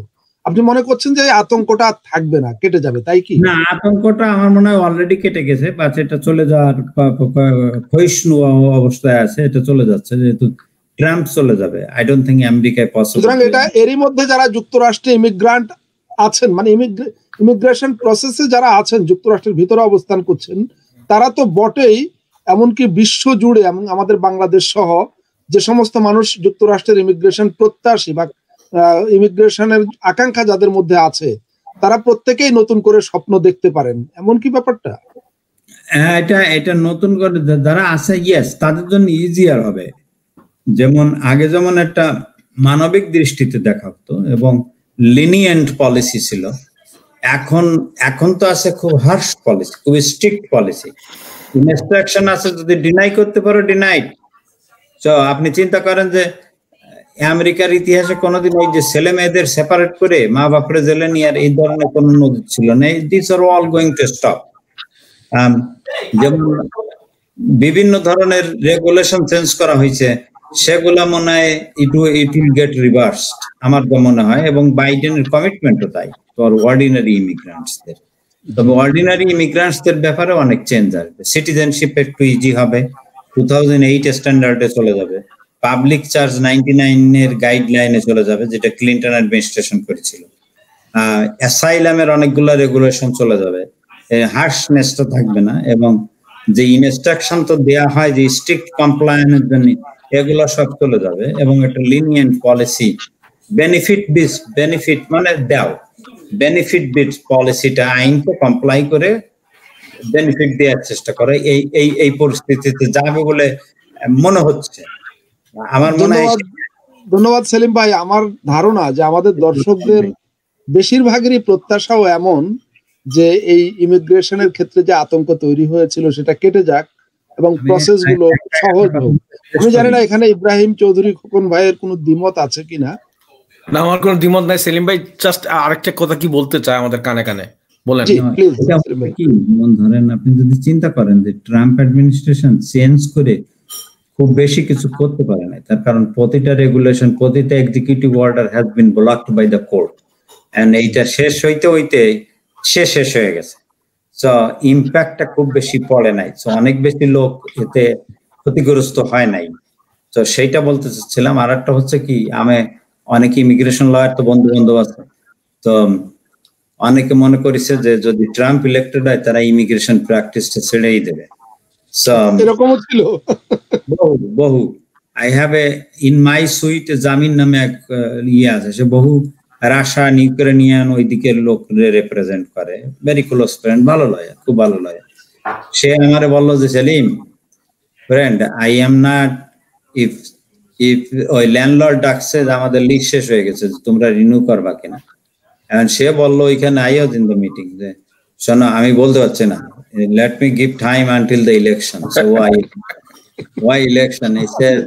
আপনি মনে করছেন যে আতঙ্কটা থাকবে না, কেটে যাবে, তাই কি? না, আতঙ্কটা আমার মনে হয় অলরেডি কেটে গেছে, বা এটা চলে যাওয়ার ক্ষয়িষ্ণু অবস্থায় আছে, এটা চলে যাচ্ছে, যেহেতু ট্রাম্প চলে যাবে। আই ডোন্ট থিংক আমেরিকায় পসিবল। সুতরাং এটা এরই মধ্যে যারা যুক্তরাষ্ট্রে ইমিগ্রান্ট আছেন, মানে ইমিগ্রেশন প্রসেসে যারা আছেন, যুক্তরাষ্ট্রের ভিতরে অবস্থান করছেন, তারা তো বটেই, এমনকি বিশ্ব জুড়ে এবং আমাদের বাংলাদেশ সহ যে সমস্ত মানুষ যুক্তরাষ্ট্রের ইমিগ্রেশন প্রত্যাশী বা ইমিগ্রেশনের আকাঙ্ক্ষা যাদের মধ্যে আছে, তারা প্রত্যেকেই নতুন করে স্বপ্ন দেখতে পারেন, এমন কি ব্যাপারটা? হ্যাঁ, এটা নতুন করে যারা আছে, ইয়েস, তাদের জন্য ইজিয়ার হবে। যেমন আগে যেমন একটা মানবিক দৃষ্টিতে দেখা হতো এবং লিনিয়েন্ট পলিসি ছিল, এখন তো আছে খুব হার্শ পলিসি, খুব স্ট্রিক্ট পলিসি। ইনস্ট্রাকশন আছে, যদি ডিনাই করতে পারো ডিনাইড। তো আপনি চিন্তা করেন যে আমেরিকার ইতিহাসে কোনোদিন ওই যে ছেলে মেয়েদের সেপারেট করে মা বাপরে জেলে নিয়ে আর এই ধরনের কোনো নজির ছিল না। This are all going to stop. যেমন বিভিন্ন ধরনের রেগুলেশন চেঞ্জ করা হয়েছে, সেগুলা মনে হয় ইট উইল গেট রিভার্সড, আমার তো মনে হয়। এবং বাইডেনের কমিটমেন্টও তাই ফর অর্ডিনারি ইমিগ্রান্টসদের। তবে অর্ডিনারি ইমিগ্রান্টসদের ব্যাপারে অনেক চেঞ্জ আসবে। সিটিজেনশিপ একটু ইজি হবে, 2008 স্ট্যান্ডার্ডে চলে যাবে। পাবলিক চার্জ 99 এর গাইডলাইনে চলে যাবে, যেটা ক্লিন্টন অ্যাডমিনিস্ট্রেশন করেছিল। অ্যাসাইলামের অনেকগুলো রেগুলেশন চলে যাবে, হার্শনেসটা থাকবে না। এবং যে ইনস্ট্রাকশন তো দেয়া হয় যে স্ট্রিক্ট কমপ্লায়েন্সের জন্য, এগুলো সব চলে যাবে। এবং একটা লিনিয়েন্ট পলিসি, বেনিফিট মানে দাও, বেনিফিট বিট পলিসিটা, আইনকে কমপ্লাই করে বেনিফিট দেওয়ার চেষ্টা করে, এই পরিস্থিতিতে যাবে বলে মনে হচ্ছে। আমার মনে হয়। ধন্যবাদ সেলিম ভাই। আমার ধারণা যে আমাদের দর্শকদের বেশিরভাগেরই প্রত্যাশাও এমন যে এই ইমিগ্রেশনের ক্ষেত্রে যে আতঙ্ক তৈরি হয়েছিল সেটা কেটে যাক এবং প্রসেস গুলো সহজ হোক। আমি জানি না এখানে ইব্রাহিম চৌধুরী খোকন ভাইয়ের কোনো দ্বিমত আছে কিনা। না, আমার কোনো দ্বিমত নাই। সেলিম ভাই জাস্ট আরেকটা কথা কি বলতে চায় আমাদের কানে কানে, বলেন। কি মন ধরেন, আপনি যদি চিন্তা করেন যে ট্রাম্প অ্যাডমিনিস্ট্রেশন চেঞ্জ করে খুব বেশি কিছু করতে পারে না, তার কারণ প্রতিটা রেগুলেশন, প্রতিটা executive order has been blocked by the court, and এইটা শেষ হইতে শেষ হয়ে গেছে। সো ইম্প্যাক্টটা খুব বেশি পড়ে নাই, সো অনেক বেশি লোক এতে ক্ষতিগ্রস্ত হয় নাই। তো সেইটা বলতে চাচ্ছিলাম। আর একটা হচ্ছে কি, আমি অনেক ইমিগ্রেশন লয়ার তো বন্ধু বান্ধব আছে, তো অনেকে মনে করেছে যে যদি ট্রাম্প ইলেক্টেড হয় তারা ইমিগ্রেশন প্র্যাকটিসটা ছেড়েই দেবে। এরকমও ছিল বহু। I have in my sweet জামিন নামে এক ইয়ে আছে, সে বহু রাশিয়ান, ইউক্রেনিয়ান ওই দিকের লোক রিপ্রেজেন্ট করে, ভেরি ক্লোজ ফ্রেন্ড, ভালো লয়ার, খুব ভালো লয়ার। সে আমারে বললো যে Selim friend, I am not, if ওই ল্যান্ডলর্ড ডাকছে আমাদের লিজ শেষ হয়ে গেছে, তোমরা রিনিউ করবা কিনা। এখন সে বললো ওইখানে I was in the meeting যে শোনো, আমি বলতে পারছি না, let me give time until the election. So why election? He said,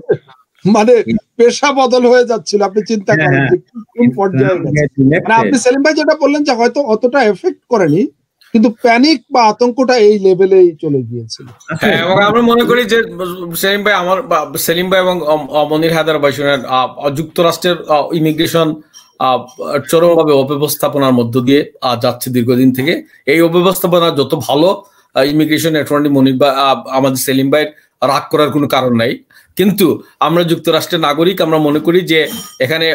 মানে পেশা বদল হয়ে যাচ্ছিল, আপনি চিন্তা করেন কোন পর্যায়ে গেছে। মানে আপনি সেলিম ভাই যেটা বললেন যে হয়তো অতটা এফেক্ট করেনি, কিন্তু প্যানিক বা আতঙ্কটা এই লেভেলেই চলে গিয়েছিল। হ্যাঁ, এবং আমরা মনে করি যে সেলিম ভাই এবং মনির হায়দার ভাই শুনেন, যুক্তরাষ্ট্রের ইমিগ্রেশন চরমভাবে অব্যবস্থাপনার মধ্য দিয়ে যাচ্ছে দীর্ঘদিন থেকে। এই অব্যবস্থাপনা যত ভালো, ইমিগ্রেশন অ্যাটর্নি মনির বা আমাদের সেলিম ভাইয়ের রাগ করার কোনো কারণ নাই, কিন্তু আমরা যুক্তরাষ্ট্রের নাগরিক, আমরা মনে করি যে এখানে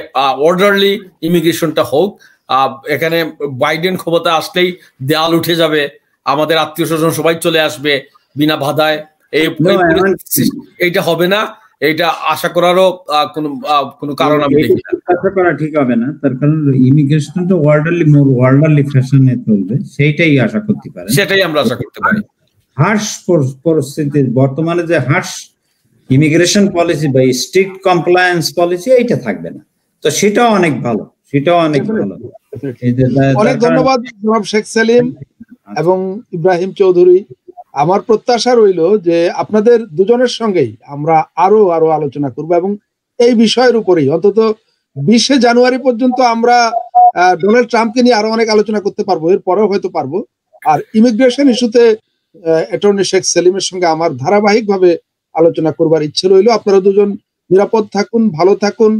অর্ডারলি ইমিগ্রেশনটা হোক। এখানে বাইডেন ক্ষমতা আসলেই দেয়াল উঠে যাবে, আমাদের আত্মীয় স্বজন সবাই চলে আসবে বিনা বাধায়, এইটা হবে না। এইটা আশা করারও কোনো কারণ আমি দেখি না। আশা করা ঠিক হবে না, তার কারণ ইমিগ্রেশনটা ওয়ার্ল্ডারলি ফ্যাশনে চলবে, সেইটাই আশা করতে পারে, সেটাই আমরা আশা করতে পারি। হার্শ পরিস্থিতি বর্তমানে যে হার্শ ইমিগ্রেশন পলিসি বা স্ট্রিক্ট কমপ্লায়েন্স পলিসি, এইটা থাকবে না। তো সেটাও অনেক ভালো, সেটাও অনেক ভালো। অনেক ধন্যবাদ জনাব শেখ সেলিম এবং ইব্রাহিম চৌধুরী। আমার প্রত্যাশা রইল যে আপনাদের দুজনের সঙ্গেই আমরা আরো আলোচনা করব এবং এই বিষয়ের উপরেই অন্তত 20শে জানুয়ারি পর্যন্ত আমরা ডোনাল্ড ট্রাম্পকে নিয়ে আরো অনেক আলোচনা করতে পারবো, এরপরেও হয়তো পারবো। আর ইমিগ্রেশন ইস্যুতে অ্যাটর্নি শেখ সেলিমের সঙ্গে আমার ধারাবাহিকভাবে আলোচনা করবার ইচ্ছে রইল। আপনারা দুজন নিরাপদ থাকুন, ভালো থাকুন,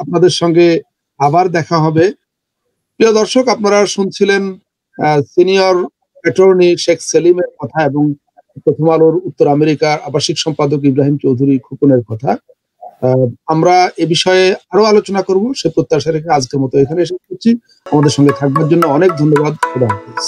আপনাদের সঙ্গে আবার দেখা হবে। প্রিয় দর্শক, আপনারা শুনছিলেন সিনিয়র অ্যাটর্নি শেখ সেলিমের কথা এবং প্রথম আলোর উত্তর আমেরিকার আবাসিক সম্পাদক ইব্রাহিম চৌধুরী খোকনের কথা। আমরা এ বিষয়ে আরো আলোচনা করব সে প্রত্যাশা রেখে আজকের মতো এখানে এসে পড়ছি। আমাদের সঙ্গে থাকবার জন্য অনেক ধন্যবাদ। খোদা হাফেজ।